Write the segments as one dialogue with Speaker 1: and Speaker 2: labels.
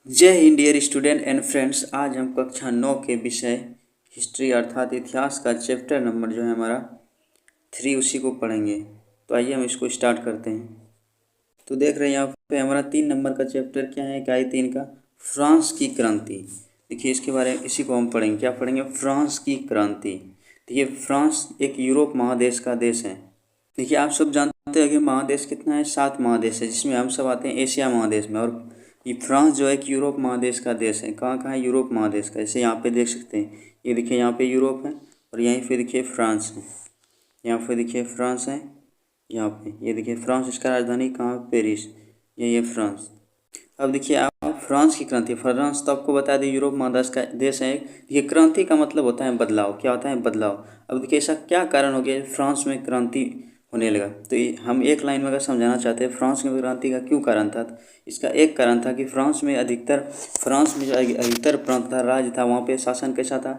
Speaker 1: जय हिंद dear student and friends. आज हम कक्षा 9 के विषय हिस्ट्री अर्थात इतिहास का चैप्टर नंबर जो है हमारा 3 उसी को पढ़ेंगे। तो आइए हम इसको स्टार्ट करते हैं। तो देख रहे हैं यहाँ पे हमारा 3 नंबर का चैप्टर क्या है, इकाई 3 का फ्रांस की क्रांति। देखिए इसके बारे में इसी को हम पढ़ेंगे। क्या पढ़ेंगे? फ्रांस की क्रांति। देखिए फ्रांस एक यूरोप महादेश का देश है। देखिए आप सब जानते हैं कि महादेश कितना है, 7 महादेश है, जिसमें हम सब आते हैं एशिया महादेश में। और ये फ्रांस जो है एक यूरोप महादेश का देश है। कहाँ कहाँ है? यूरोप महादेश का। जैसे यहाँ पे देख सकते हैं, ये देखिए यहाँ पे यूरोप है और यहीं पे देखिए फ्रांस है। यहाँ पे देखिए फ्रांस है, यहाँ पे ये देखिए फ्रांस। इसका राजधानी कहाँ है? पेरिस। ये फ्रांस। अब देखिए आप फ्रांस की क्रांति। फ्रांस तो आपको बता दें यूरोप महादेश का देश है। ये क्रांति का मतलब होता है बदलाव। क्या होता है? बदलाव। अब देखिए ऐसा क्या कारण हो गया फ्रांस में क्रांति होने लगा? तो हम एक लाइन में अगर समझाना चाहते हैं फ्रांस में क्रांति का क्यों कारण था, तो इसका एक कारण था कि फ्रांस में जो अधिकतर प्रांत था, राज्य था, वहाँ पे शासन कैसा था?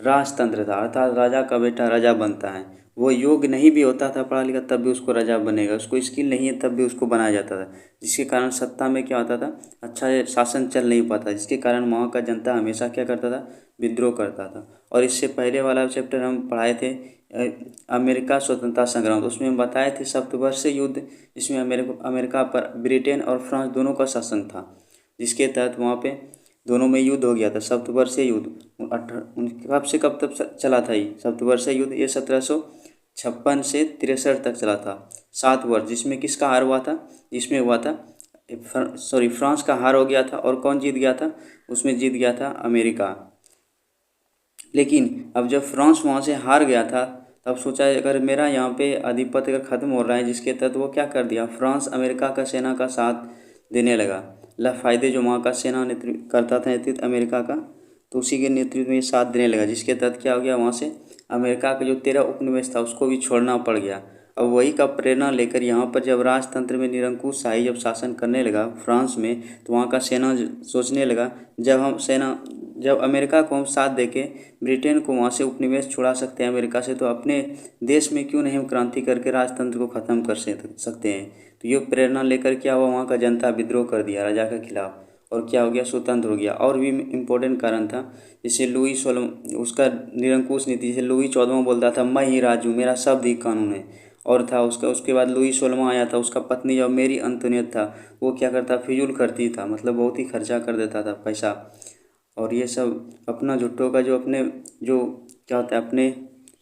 Speaker 1: राजतंत्र था। अर्थात राजा का बेटा राजा बनता है। वो योग्य नहीं भी होता था पढ़ा लिखा, तब भी उसको राजा बनेगा। उसको स्किल नहीं है तब भी उसको बनाया जाता था, जिसके कारण सत्ता में क्या होता था? अच्छा शासन चल नहीं पाता, जिसके कारण वहाँ का जनता हमेशा क्या करता था? विद्रोह करता था। और इससे पहले वाला चैप्टर हम पढ़ाए थे अमेरिका स्वतंत्रता संग्राम। तो उसमें हम बताए थे सप्तवर्षीय युद्ध, जिसमें अमेरिका पर ब्रिटेन और फ्रांस दोनों का शासन था, जिसके तहत वहाँ पे दोनों में युद्ध हो गया था। सप्तवर्षीय युद्ध कब से कब तक चला था? ये सप्तवर्षीय युद्ध ये 1756 से 63 तक चला था। 7 वर्ष। जिसमें किसका हार हुआ था? जिसमें हुआ था फ्रांस का हार हो गया था। और कौन जीत गया था? उसमें जीत गया था अमेरिका। लेकिन अब जब फ्रांस वहाँ से हार गया था, तब सोचा अगर मेरा यहाँ पे आधिपत्य अगर ख़त्म हो रहा है, जिसके तहत वो क्या कर दिया? फ्रांस अमेरिका का सेना का साथ देने लगा। लाफायदे जो वहाँ का सेना नेतृत्व करता था, नेतृत्व अमेरिका का, तो उसी के नेतृत्व में साथ देने लगा, जिसके तहत क्या हो गया? वहाँ से अमेरिका का जो 13 उपनिवेश था उसको भी छोड़ना पड़ गया। अब वही का प्रेरणा लेकर यहाँ पर जब राजतंत्र में निरंकुश शाही जब शासन करने लगा फ्रांस में, तो वहाँ का सेना सोचने लगा जब अमेरिका को हम साथ देके ब्रिटेन को वहाँ से उपनिवेश छुड़ा सकते हैं अमेरिका से, तो अपने देश में क्यों नहीं हम क्रांति करके राजतंत्र को ख़त्म कर सकते हैं। तो ये प्रेरणा लेकर क्या हुआ? वहाँ का जनता विद्रोह कर दिया राजा के खिलाफ, और क्या हो गया? स्वतंत्र हो गया। और भी इम्पोर्टेंट कारण था, जैसे लुई 16 उसका निरंकुश नीति, जैसे लुई 14वां बोलता था मैं ही राजू, मेरा शब्द ही कानून है। और था उसके बाद लुई 16वां आया था, उसका पत्नी जब मेरी अंतोनियत था, वो क्या करता? फिजूल करती था, मतलब बहुत ही खर्चा कर देता था पैसा। और ये सब अपना झुट्टो का जो अपने जो क्या होता है अपने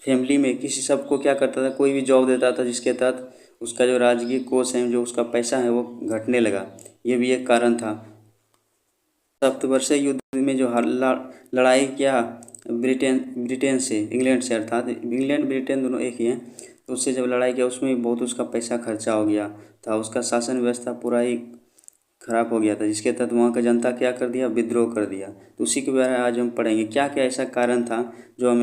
Speaker 1: फैमिली में किसी सबको क्या करता था? कोई भी जॉब देता था, जिसके तहत उसका जो राजकीय कोष है, जो उसका पैसा है, वो घटने लगा। ये भी एक कारण था। सप्तवर्षीय युद्ध में जो लड़ाई किया ब्रिटेन से, इंग्लैंड से, अर्थात इंग्लैंड ब्रिटेन दोनों एक ही हैं, तो उससे जब लड़ाई किया उसमें बहुत उसका पैसा खर्चा हो गया था। उसका शासन व्यवस्था पूरा ही खराब हो गया था, जिसके तहत वहाँ का जनता क्या कर दिया? विद्रोह कर दिया। तो उसी के बारे में आज हम पढ़ेंगे क्या क्या ऐसा कारण था जो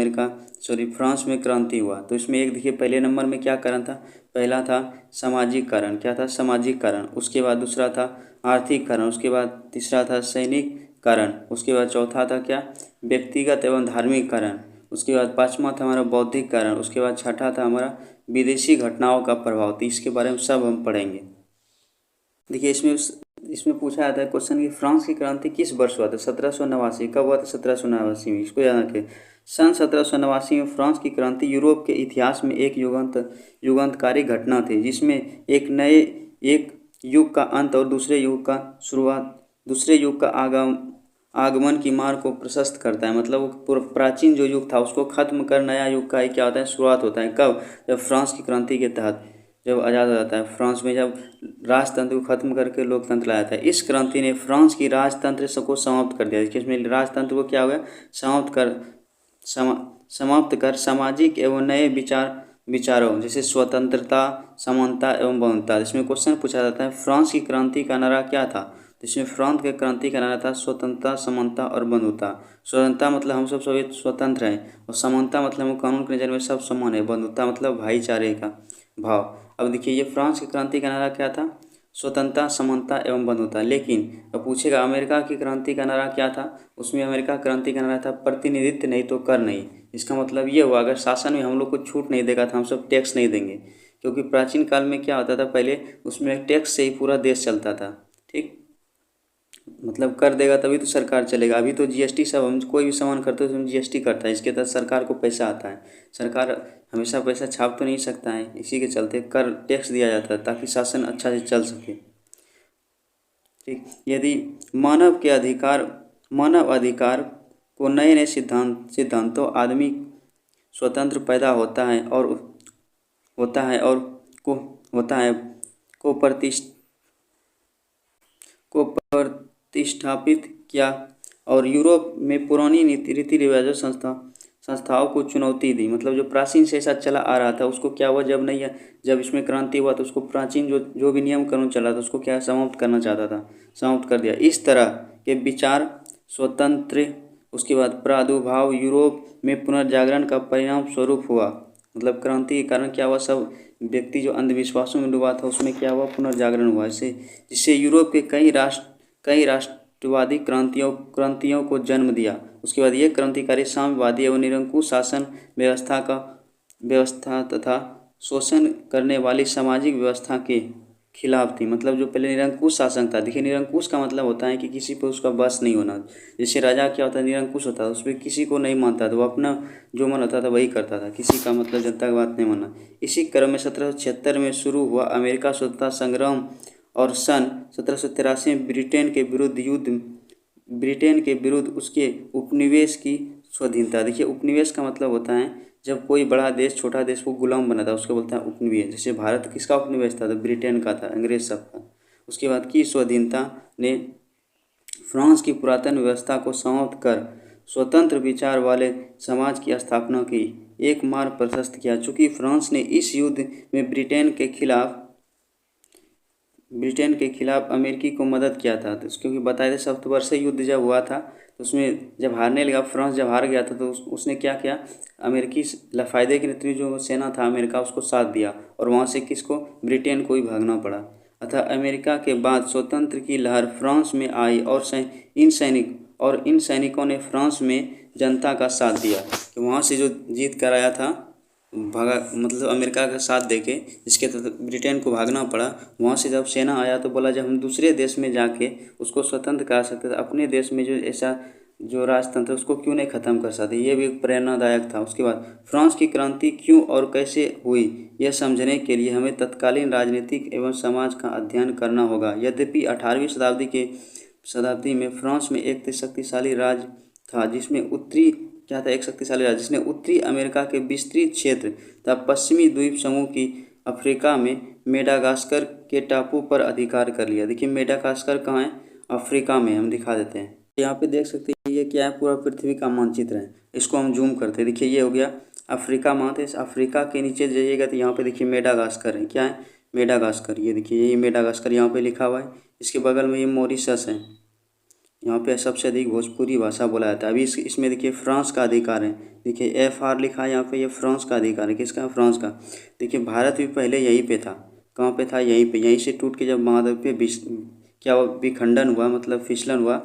Speaker 1: फ्रांस में क्रांति हुआ। तो इसमें एक देखिए पहले नंबर में क्या कारण था? पहला था सामाजिक कारण। क्या था? सामाजिक कारण। उसके बाद दूसरा था आर्थिक कारण। उसके बाद तीसरा था सैनिक कारण। उसके बाद चौथा था क्या? व्यक्तिगत एवं धार्मिक कारण। उसके बाद पाँचवा था हमारा बौद्धिक कारण। उसके बाद छठा था हमारा विदेशी घटनाओं का प्रभाव। तो इसके बारे में सब हम पढ़ेंगे। देखिए इसमें पूछा जाता है क्वेश्चन कि फ्रांस की क्रांति किस वर्ष हुआ था? 1789। कब हुआ था? 1789 में। इसको याद रखें। सन 1789 में फ्रांस की क्रांति यूरोप के इतिहास में एक युगांतकारी घटना थी, जिसमें एक युग का अंत और दूसरे युग का आगमन की मार्ग को प्रशस्त करता है। मतलब वो प्राचीन जो युग था उसको खत्म कर नया युग का क्या होता है? शुरुआत होता है। कब? जब फ्रांस की क्रांति के तहत जब आज़ाद हो जाता है फ्रांस में, जब राजतंत्र को खत्म करके लोकतंत्र लाया था। इस क्रांति ने फ्रांस की राजतंत्र को समाप्त कर दिया। इसमें राजतंत्र को क्या हो गया? समाप्त कर सामाजिक एवं नए विचारों जैसे स्वतंत्रता, समानता एवं बहुमतता। इसमें क्वेश्चन पूछा जाता है फ्रांस की क्रांति का नारा क्या था? तो इसमें फ्रांस के क्रांति का नारा था स्वतंत्रता, समानता और बंधुता। स्वतंत्रता मतलब हम सब सभी स्वतंत्र हैं, और समानता मतलब हम कानून के नज़र में सब समान है। बंधुता मतलब भाईचारे का भाव। अब देखिए ये फ्रांस की क्रांति का नारा क्या था? स्वतंत्रता, समानता एवं बंधुता। लेकिन अब पूछेगा अमेरिका की क्रांति का नारा क्या था? उसमें अमेरिका क्रांति का नारा था प्रतिनिधित्व नहीं तो कर नहीं। इसका मतलब ये हुआ अगर शासन में हम लोग को छूट नहीं देगा तो हम सब टैक्स नहीं देंगे, क्योंकि प्राचीन काल में क्या होता था? पहले उसमें टैक्स से ही पूरा देश चलता था। ठीक, मतलब कर देगा तभी तो सरकार चलेगा। अभी तो जीएसटी सब, हम कोई भी सामान करते हैं तो जीएसटी करता है, इसके तहत सरकार को पैसा आता है। सरकार हमेशा पैसा छाप तो नहीं सकता है, इसी के चलते कर टैक्स दिया जाता है ताकि शासन अच्छा से चल सके। ठीक, यदि मानव अधिकार को नए नए सिद्धांतों आदमी स्वतंत्र पैदा होता है और को होता है को प्रतिष्ठ को प्रतिष्ठापित किया और यूरोप में पुरानी रीति रिवाजों संस्थाओं को चुनौती दी। मतलब जो प्राचीन से ऐसा चला आ रहा था उसको क्या हुआ, जब इसमें क्रांति हुआ तो उसको प्राचीन जो भी नियम कानून चला था उसको क्या समाप्त करना चाहता था, समाप्त कर दिया। इस तरह के विचार स्वतंत्र उसके बाद प्रादुर्भाव यूरोप में पुनर्जागरण का परिणाम स्वरूप हुआ। मतलब क्रांति के कारण क्या हुआ, सब व्यक्ति जो अंधविश्वासों में डूबा था उसमें क्या हुआ, पुनर्जागरण हुआ। जिससे यूरोप के कई राष्ट्रवादी क्रांतियों को जन्म दिया। उसके बाद ये क्रांतिकारी साम्यवादी एवं निरंकुश शासन व्यवस्था तथा शोषण करने वाली सामाजिक व्यवस्था के खिलाफ थी। मतलब जो पहले निरंकुश शासन था, देखिए निरंकुश का मतलब होता है कि किसी पर उसका बस नहीं होना। जैसे राजा क्या होता है, निरंकुश होता है, उस पर किसी को नहीं मानता था, वो अपना जो मन होता था वही करता था, किसी का मतलब जनता की बात नहीं मानना। इसी क्रम में 1776 में शुरू हुआ अमेरिका स्वतंत्रता संग्राम और सन 1783 में ब्रिटेन के विरुद्ध उसके उपनिवेश की स्वाधीनता। देखिए उपनिवेश का मतलब होता है जब कोई बड़ा देश छोटा देश को गुलाम बनाता है उसको बोलता है उपनिवेश। जैसे भारत किसका उपनिवेश था, तो ब्रिटेन का था, अंग्रेज सब का। उसके बाद की स्वाधीनता ने फ्रांस की पुरातन व्यवस्था को समाप्त कर स्वतंत्र विचार वाले समाज की स्थापना की, एक मार्ग प्रशस्त किया। चूँकि फ्रांस ने इस युद्ध में ब्रिटेन के खिलाफ अमेरिकी को मदद किया था, तो क्योंकि बताए थे सप्तवर्षीय युद्ध जब हुआ था तो उसमें जब हारने लगा, फ्रांस जब हार गया था तो उसने क्या किया, अमेरिकी लाफायदे के नेतृत्व जो सेना था अमेरिका उसको साथ दिया और वहाँ से किसको, ब्रिटेन को ही भागना पड़ा। अतः अमेरिका के बाद स्वतंत्र की लहर फ्रांस में आई और इन सैनिकों ने फ्रांस में जनता का साथ दिया कि वहाँ से जो जीत कर आया था भागा, मतलब अमेरिका का साथ देके जिसके तहत ब्रिटेन को भागना पड़ा। वहाँ से जब सेना आया तो बोला जब हम दूसरे देश में जाके उसको स्वतंत्र करा सकते थे, अपने देश में जो ऐसा जो राजतंत्र उसको क्यों नहीं ख़त्म कर सकते। ये भी एक प्रेरणादायक था। उसके बाद फ्रांस की क्रांति क्यों और कैसे हुई यह समझने के लिए हमें तत्कालीन राजनीतिक एवं समाज का अध्ययन करना होगा। यद्यपि 18वीं शताब्दी में फ्रांस में एक शक्तिशाली राज्य था जिसने उत्तरी अमेरिका के विस्तृत क्षेत्र तथा पश्चिमी द्वीप समूह की अफ्रीका में मेडागास्कर के टापू पर अधिकार कर लिया। देखिए मेडागास्कर कहाँ है, अफ्रीका में। हम दिखा देते हैं, यहाँ पे देख सकते हैं ये क्या है, पूरा पृथ्वी का मानचित्र है। इसको हम जूम करते हैं, देखिए ये हो गया अफ्रीका महादेश। अफ्रीका के नीचे जाइएगा तो यहाँ पे देखिए मेडागास्कर है, क्या है मेडागास्कर, ये देखिए यही मेडागास्कर यहाँ पे लिखा हुआ है। इसके बगल में ये मॉरिशस है, यहाँ पे सबसे अधिक भोजपुरी भाषा बोला जाता है। अभी इसमें देखिए फ्रांस का अधिकार है, देखिए FR लिखा है यहाँ पे, ये फ्रांस का अधिकार है, किसका, फ्रांस का। देखिए भारत भी पहले यहीं पे था, कहाँ पे था, यहीं पे, यहीं से टूट के जब महाद्वीप पे क्या विखंडन हुआ, मतलब फिसलन हुआ,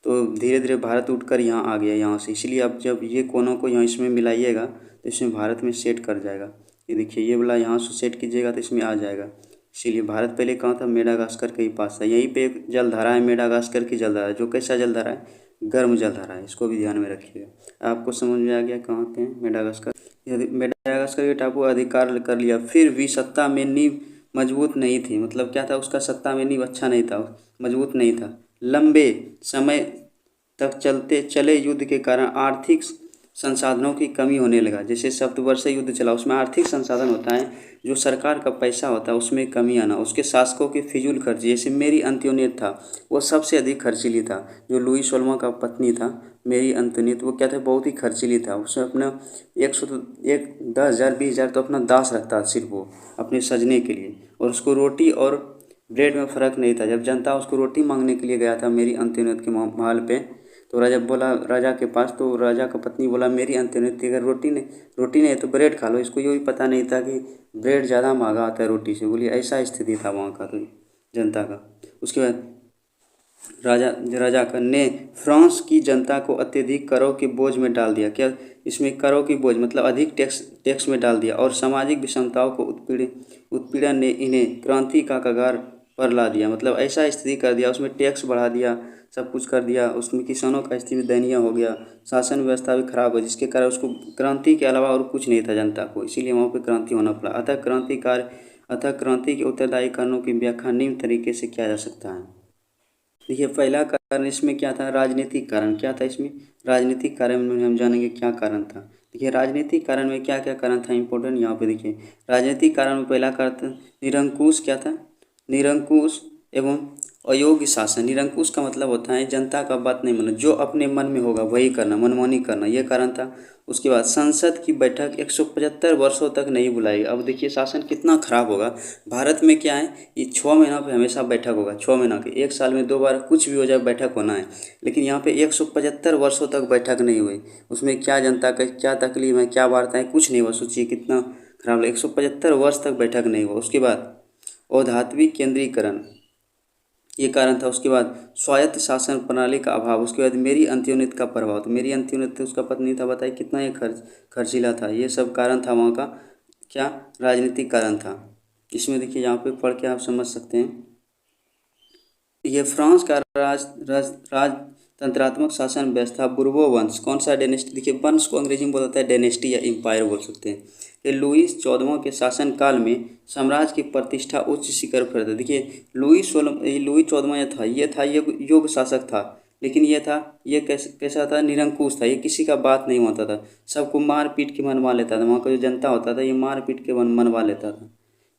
Speaker 1: तो धीरे धीरे भारत उठकर यहाँ आ गया यहाँ से। इसलिए अब जब ये कोनों को यहाँ इसमें मिलाइएगा तो इसमें भारत में सेट कर जाएगा। ये देखिए ये वाला यहाँ से सेट कीजिएगा तो इसमें आ जाएगा। इसीलिए भारत पहले कहाँ था, मेडागास्कर के ही पास था। यहीं पे एक जलधारा है मेडागास्कर की जलधारा, जो कैसा जलधारा है, गर्म जलधारा है। इसको भी ध्यान में रखिएगा। आपको समझ में आ गया कहाँ पे है मेडागास्कर। यदि मेडागास्कर के टापू अधिकार कर लिया, फिर भी सत्ता में नींव मजबूत नहीं थी। मतलब क्या था, उसका सत्ता में नींव अच्छा नहीं था, मजबूत नहीं था। लंबे समय तक चले युद्ध के कारण आर्थिक संसाधनों की कमी होने लगा। जैसे सप्तवर्षीय युद्ध चला उसमें आर्थिक संसाधन होता है, जो सरकार का पैसा होता है उसमें कमी आना, उसके शासकों के फिजूल खर्ची। जैसे मेरी अंत्योनेट था वो सबसे अधिक खर्चीली था, जो लुई 16वां का पत्नी था मेरी अंत्योनेट, वो क्या था, बहुत ही खर्चीली था। उसने अपना 10,000 20,000 तो अपना दास रखता था सिर्फ वो अपने सजने के लिए, और उसको रोटी और ब्रेड में फ़र्क नहीं था। जब जनता उसको रोटी मांगने के लिए गया था मेरी अंत्योनेट के महल पे, तो राजा बोला राजा के पास, तो राजा का पत्नी बोला मेरी अंत्योनेट अगर रोटी नहीं तो ब्रेड खा लो। इसको ये भी पता नहीं था कि ब्रेड ज़्यादा महंगा आता है रोटी से। बोलिए ऐसा स्थिति था वहाँ का, तो जनता का। उसके बाद राजा ने फ्रांस की जनता को अत्यधिक करों के बोझ में डाल दिया। क्या इसमें करों की बोझ मतलब अधिक टैक्स में डाल दिया, और सामाजिक विषमताओं को उत्पीड़न ने इन्हें क्रांति का कगार पर ला दिया, मतलब ऐसा स्थिति कर दिया, उसमें टैक्स बढ़ा दिया, सब कुछ कर दिया, उसमें किसानों का स्थिति दयनीय हो गया, शासन व्यवस्था भी खराब हो, जिसके कारण उसको क्रांति के अलावा और कुछ नहीं था जनता को, इसीलिए वहाँ पे क्रांति होना पड़ा। अतः क्रांति के उत्तरदायी कारणों की व्याख्या निम्न तरीके से किया जा सकता है। देखिए, पहला कारण इसमें क्या था, राजनीतिक कारण। क्या था इसमें, राजनीतिक कारण में हम जानेंगे क्या कारण था। देखिए, राजनीतिक कारण में क्या क्या कारण था इम्पोर्टेंट, यहाँ पे देखिए। राजनीतिक कारण में पहला कारण था निरंकुश, क्या था, निरंकुश एवं अयोग्य शासन। निरंकुश का मतलब होता है जनता का बात नहीं मानना, जो अपने मन में होगा वही करना, मनमानी करना, ये कारण था। उसके बाद संसद की बैठक 175 वर्षों तक नहीं बुलाई। अब देखिए शासन कितना खराब होगा। भारत में क्या है, ये 6 महीना पे हमेशा बैठक होगा, 6 महीना के, एक साल में 2 बार कुछ भी हो जाए बैठक होना है। लेकिन यहाँ पे 175 वर्षों तक बैठक नहीं हुई। उसमें क्या जनता का क्या तकलीफ है, क्या वार्ताएं, कुछ नहीं हुआ। सोचिए कितना खराब लगे, 175 वर्ष तक बैठक नहीं हुआ। उसके बाद औधात्विक केंद्रीकरण, ये कारण था। उसके बाद स्वायत्त शासन प्रणाली का अभाव। उसके बाद मेरी अंत्योन्नति का प्रभाव, तो मेरी अंत्योन्नति उसका पत्नी था, बताइए कितना ये खर्चीला था। ये सब कारण था वहाँ का, क्या, राजनीतिक कारण था। इसमें देखिए यहाँ पे पढ़ के आप समझ सकते हैं। ये फ्रांस का राजतंत्रात्मक शासन व्यवस्था बुर्बो वंश, कौन सा डेनेस्टी, देखिए वंश को अंग्रेजी में बोलता है डेनेस्टी या एम्पायर बोल सकते हैं। ये लुईस 14वां के शासनकाल में साम्राज्य की प्रतिष्ठा उच्च शिखर पर था। देखिए लुईस 14वां ये योग्य शासक था, लेकिन ये कैसा था, निरंकुश था। ये किसी का बात नहीं होता था, सबको मार पीट के मनवा लेता था। वहाँ का जो जनता होता था ये मार पीट के मनवा लेता था।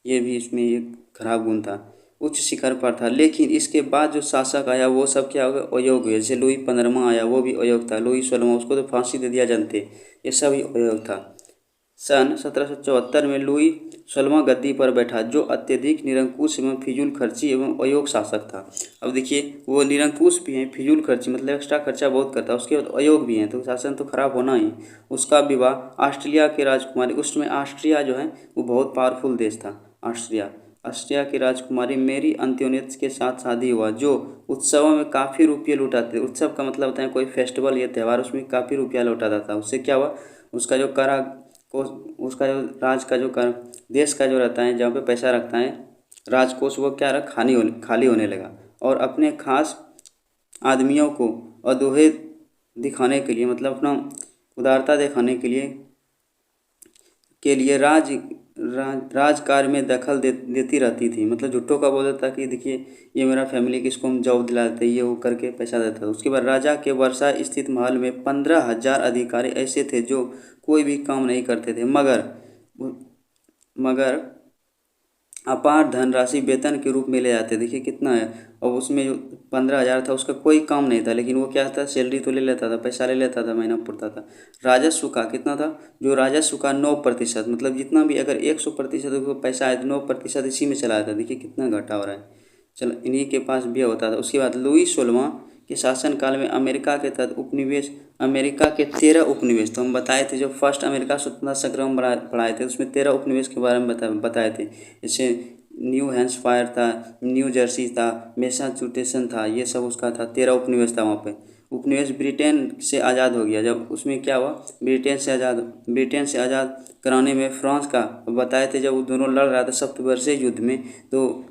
Speaker 1: ये भी इसमें एक खराब गुण था, उच्च शिखर पर था। लेकिन इसके बाद जो शासक आया वो सब क्या हो गया, अयोग्य हुए। जैसे लुई 15वां आया, वो भी अयोग्य था। लुई 16वां, उसको तो फांसी दे दिया जनते, ये सब ही अयोग्य था। सन 1774 में लुई 16वां गद्दी पर बैठा, जो अत्यधिक निरंकुश एवं फिजूल खर्ची एवं अयोग्य शासक था। अब देखिए वो निरंकुश भी हैं, फिजूल खर्ची मतलब एक्स्ट्रा खर्चा बहुत करता है, उसके बाद अयोग्य भी हैं, तो शासन तो खराब होना ही। उसका विवाह ऑस्ट्रिया के राजकुमारी, उस समय ऑस्ट्रिया जो है वो बहुत पावरफुल देश था, ऑस्ट्रिया की राजकुमारी मेरी अंत्योनेत्स के साथ शादी हुआ, जो उत्सवों में काफ़ी रुपये लुटाते। उत्सव का मतलब होता है कोई फेस्टिवल या त्यौहार, उसमें काफ़ी रुपया लुटाता था। उससे क्या हुआ, उसका जो करा कोष, उसका जो राज का जो कर देश का जो रहता है, जहाँ पे पैसा रखता है राजकोष, वो क्या रहा, खाली होने लगा। और अपने खास आदमियों को अधोहे दिखाने के लिए, मतलब अपना उदारता दिखाने के लिए राजकार्य में दखल देती रहती थी। मतलब झूठों का बोल देता कि देखिए ये मेरा फैमिली, किसको हम जॉब दिला देते, ये वो करके पैसा देता था। उसके बाद राजा के वर्षा स्थित महल में 15,000 अधिकारी ऐसे थे जो कोई भी काम नहीं करते थे, मगर अपार धनराशि वेतन के रूप में ले जाते। देखिए कितना है। और उसमें जो 15,000 था उसका कोई काम नहीं था, लेकिन वो क्या था, सैलरी तो ले लेता था, पैसा ले लेता था, महीना पुरता था। राजस्व का कितना था, जो राजस्व का 9%, मतलब जितना भी अगर 100% पैसा आए तो 9% इसी में चला जाता। देखिए कितना घाटा हो रहा है। चलो इन्हीं के पास भी होता था। उसके बाद लुई 16वां के शासनकाल में अमेरिका के तहत उपनिवेश, अमेरिका के 13 उपनिवेश, तो हम बताए थे जो फर्स्ट अमेरिका स्वतंत्रता संग्राम पढ़ाए थे उसमें 13 उपनिवेश के बारे में बताए थे। जैसे न्यू हैम्पशायर था, न्यू जर्सी था, मैसाचुसेट्स था, ये सब उसका था, 13 उपनिवेश था वहाँ पे। उपनिवेश ब्रिटेन से आज़ाद हो गया। जब उसमें क्या हुआ, ब्रिटेन से आज़ाद कराने में फ्रांस का, बताए थे जब वो दोनों लड़ रहा था सप्तवर्षीय युद्ध में, तो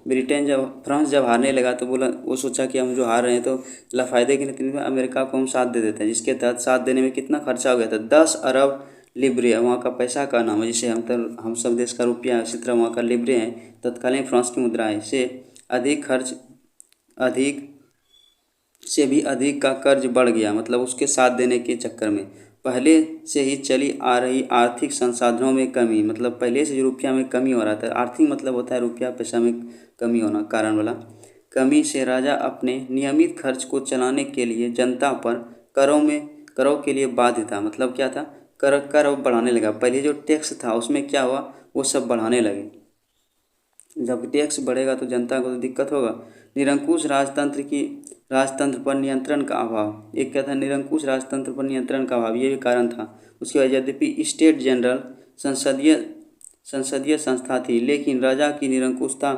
Speaker 1: फ्रांस जब हारने लगा तो वो सोचा कि हम जो हार रहे हैं तो लाफायदे के नतीजे में अमेरिका को हम साथ दे देते हैं, जिसके तहत साथ देने में कितना खर्चा हो गया था, 10 अरब लिब्रे, वहाँ का पैसा का नाम है। जिसे हम सब देश का रुपया, इसी तरह वहाँ का लिब्रे है, तत्कालीन फ्रांस की मुद्रा है। से अधिक से भी अधिक का कर्ज बढ़ गया, मतलब उसके साथ देने के चक्कर में। पहले से ही चली आ रही आर्थिक संसाधनों में कमी, मतलब पहले से जो रुपया में कमी हो रहा था, आर्थिक मतलब होता है रुपया पैसा में कमी होना, कारण वाला कमी से राजा अपने नियमित खर्च को चलाने के लिए जनता पर करों के लिए बाध्य था। मतलब क्या था, कर बढ़ाने लगा। पहले जो टैक्स था उसमें क्या हुआ, वो सब बढ़ाने लगे। जब टैक्स बढ़ेगा तो जनता को तो दिक्कत होगा। राजतंत्र पर नियंत्रण का अभाव, एक क्या था, निरंकुश राजतंत्र पर नियंत्रण का अभाव, ये भी कारण था। उसके बाद यद्यपि स्टेट जनरल संसदीय संस्था थी, लेकिन राजा की निरंकुशता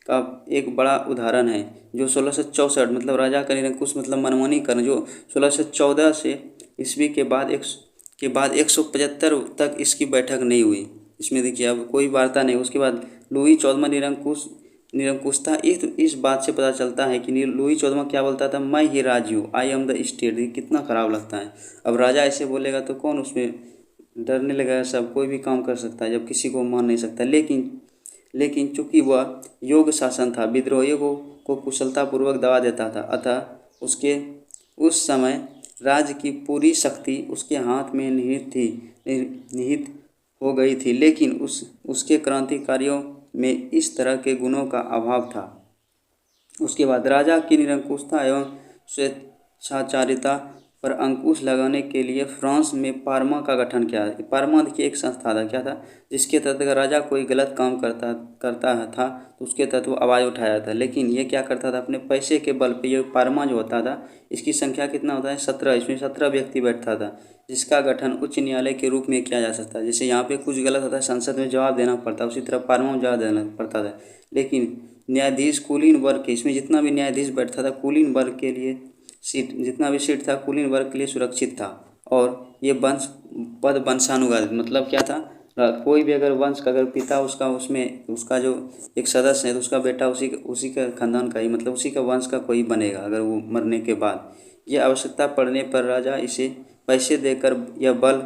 Speaker 1: का एक बड़ा उदाहरण है जो 1664, मतलब राजा का निरंकुश मतलब मनमानी करना, जो 1614 से ईस्वी के बाद 175 तक इसकी बैठक नहीं हुई। इसमें देखिए अब कोई वार्ता नहीं। उसके बाद लुई 14वां निरंकुशता इस बात से पता चलता है कि लुई 14वां क्या बोलता था, मैं ही राज हूँ, आई एम द स्टेट। ये कितना खराब लगता है। अब राजा ऐसे बोलेगा तो कौन उसमें डरने लगेगा, सब कोई भी काम कर सकता है जब किसी को मान नहीं सकता। लेकिन चूंकि वह योग शासन था, विद्रोहियों को कुशलतापूर्वक दबा देता था, अतः उसके उस समय राज्य की पूरी शक्ति उसके हाथ में निहित हो गई थी। लेकिन उसके क्रांतिकारियों में इस तरह के गुणों का अभाव था। उसके बाद राजा की निरंकुशता एवं स्वेच्छाचारिता पर अंकुश लगाने के लिए फ्रांस में पार्मा का गठन किया। पार्मा देखिए एक संस्था था, क्या था, जिसके तहत अगर राजा कोई गलत काम करता था तो उसके तहत वो आवाज़ उठाया था। लेकिन ये क्या करता था, अपने पैसे के बल पे। ये पार्मा जो होता था, इसकी संख्या कितना होता है, 17। इसमें 17 व्यक्ति बैठता था, जिसका गठन उच्च न्यायालय के रूप में किया जा सकता है। जैसे यहाँ पे कुछ गलत होता है, संसद में जवाब देना पड़ता है, उसी तरह पार्मा में जवाब देना पड़ता था। लेकिन न्यायाधीश कुलीन वर्ग के, इसमें जितना भी न्यायाधीश बैठता था कुलीन वर्ग के लिए सीट, जितना भी सीट था कुलीन वर्ग के लिए सुरक्षित था। और ये पद वंशानुगत, मतलब क्या था, कोई भी अगर वंश का अगर पिता उसका जो एक सदस्य है तो उसका बेटा उसी का खानदान का ही, मतलब उसी का वंश का कोई बनेगा अगर वो मरने के बाद। ये आवश्यकता पड़ने पर राजा इसे पैसे देकर या बल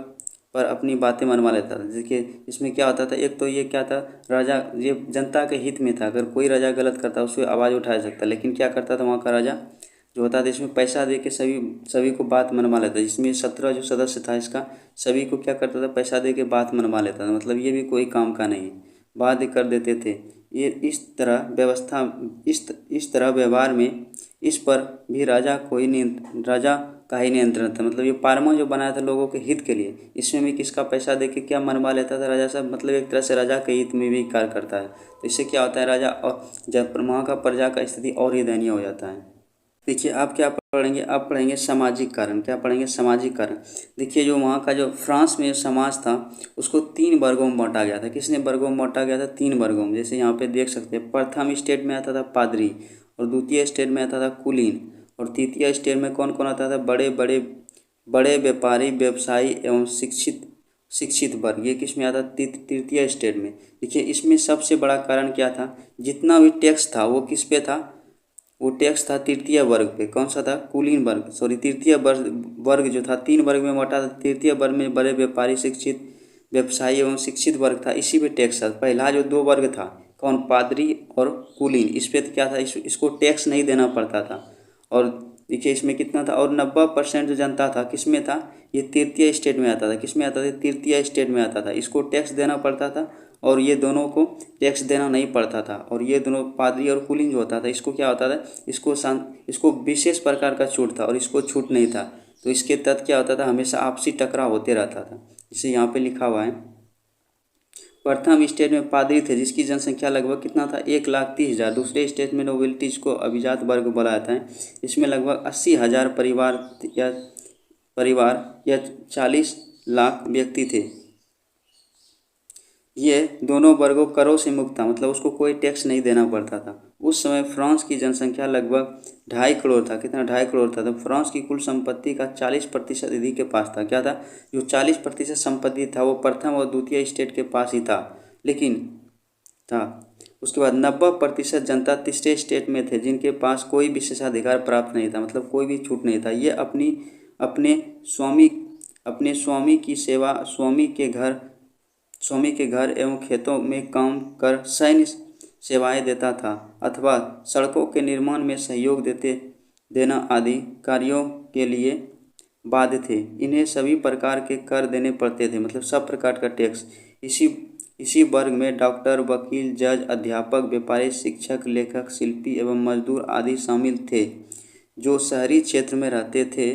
Speaker 1: पर अपनी बातें मनवा लेता था। देखिए इसमें क्या होता था, एक तो ये क्या था, राजा ये जनता के हित में था। अगर कोई राजा गलत करता उसको आवाज़ उठा सकता, लेकिन क्या करता था वहाँ का राजा जो होता था, इसमें पैसा दे के सभी को बात मनवा लेता। इसमें 17 जो सदस्य था इसका, सभी को क्या करता था, पैसा दे के बात मनवा लेता था। मतलब ये भी कोई काम का नहीं, बाध्य कर देते थे। ये इस तरह व्यवहार में इस पर भी राजा का ही नियंत्रण था। मतलब ये पार्मा जो बनाया था लोगों के हित के लिए, इसमें भी किसका पैसा दे के क्या मनवा लेता था राजा साहब, मतलब एक तरह से राजा के हित में भी कार्य करता है। तो इससे क्या होता है, राजा और जब वहाँ का प्रजा का स्थिति और ही दयनीय हो जाता है। देखिए आप क्या पढ़ेंगे, आप पढ़ेंगे सामाजिक कारण। क्या पढ़ेंगे, सामाजिक कारण। देखिए जो वहाँ का जो फ्रांस में समाज था उसको 3 वर्गों में बांटा गया था। किसने वर्गों में बांटा गया था, 3 वर्गों में। जैसे यहाँ पे देख सकते हैं, प्रथम स्टेट में आता था पादरी, और द्वितीय स्टेट में आता था कुलीन, और तृतीय स्टेट में कौन कौन आता था, बड़े व्यापारी, व्यवसायी एवं शिक्षित वर्ग। ये किस में आता था, तृतीय स्टेट में। देखिए इसमें सबसे बड़ा कारण क्या था, जितना भी टैक्स था वो किस पे था, वो टैक्स था तृतीय वर्ग पे। कौन सा था, कुलीन वर्ग, सॉरी तृतीय वर्ग जो था, 3 वर्ग में बांटा था। तृतीय वर्ग में बड़े व्यापारी, शिक्षित व्यवसायी एवं शिक्षित वर्ग था, इसी पे टैक्स था। पहला जो 2 वर्ग था, कौन, पादरी और कुलीन, इस पे क्या था, इसको टैक्स नहीं देना पड़ता था। और देखिए इसमें कितना था, और 90% जो जनता था किस में था, ये तृतीय स्टेट में आता था। किस में आता था, तृतीय स्टेट में आता था। इसको टैक्स देना पड़ता था और ये दोनों को टैक्स देना नहीं पड़ता था। और ये दोनों पादरी और कुलीन जो होता था, इसको क्या होता था, इसको विशेष प्रकार का छूट था और इसको छूट नहीं था। तो इसके तहत क्या होता था, हमेशा आपसी टकराव होते रहता था। इसे यहाँ पे लिखा हुआ है। प्रथम स्टेट में पादरी थे जिसकी जनसंख्या लगभग कितना था, 1,30,000। दूसरे स्टेट में नोबिलिटीज को अभिजात वर्ग बोला जाता है। इसमें लगभग 80,000 परिवार या 40 लाख व्यक्ति थे। ये दोनों वर्गों करों से मुक्त था, मतलब उसको कोई टैक्स नहीं देना पड़ता था। उस समय फ्रांस की जनसंख्या लगभग 2.5 करोड़ था। कितना, 2.5 करोड़ था। तो फ्रांस की कुल संपत्ति का 40% इन्हीं के पास था। क्या था, जो 40% संपत्ति था वो प्रथम और द्वितीय स्टेट के पास ही था। लेकिन था उसके बाद 90% जनता तीसरे स्टेट में थे, जिनके पास कोई विशेषाधिकार प्राप्त नहीं था, मतलब कोई भी छूट नहीं था। ये अपने स्वामी अपने स्वामी के घर एवं खेतों में काम कर सैन्य सेवाएं देता था, अथवा सड़कों के निर्माण में सहयोग देना आदि कार्यों के लिए बाध्य थे। इन्हें सभी प्रकार के कर देने पड़ते थे, मतलब सब प्रकार का टैक्स। इसी वर्ग में डॉक्टर, वकील, जज, अध्यापक, व्यापारी, शिक्षक, लेखक, शिल्पी एवं मजदूर आदि शामिल थे। जो शहरी क्षेत्र में रहते थे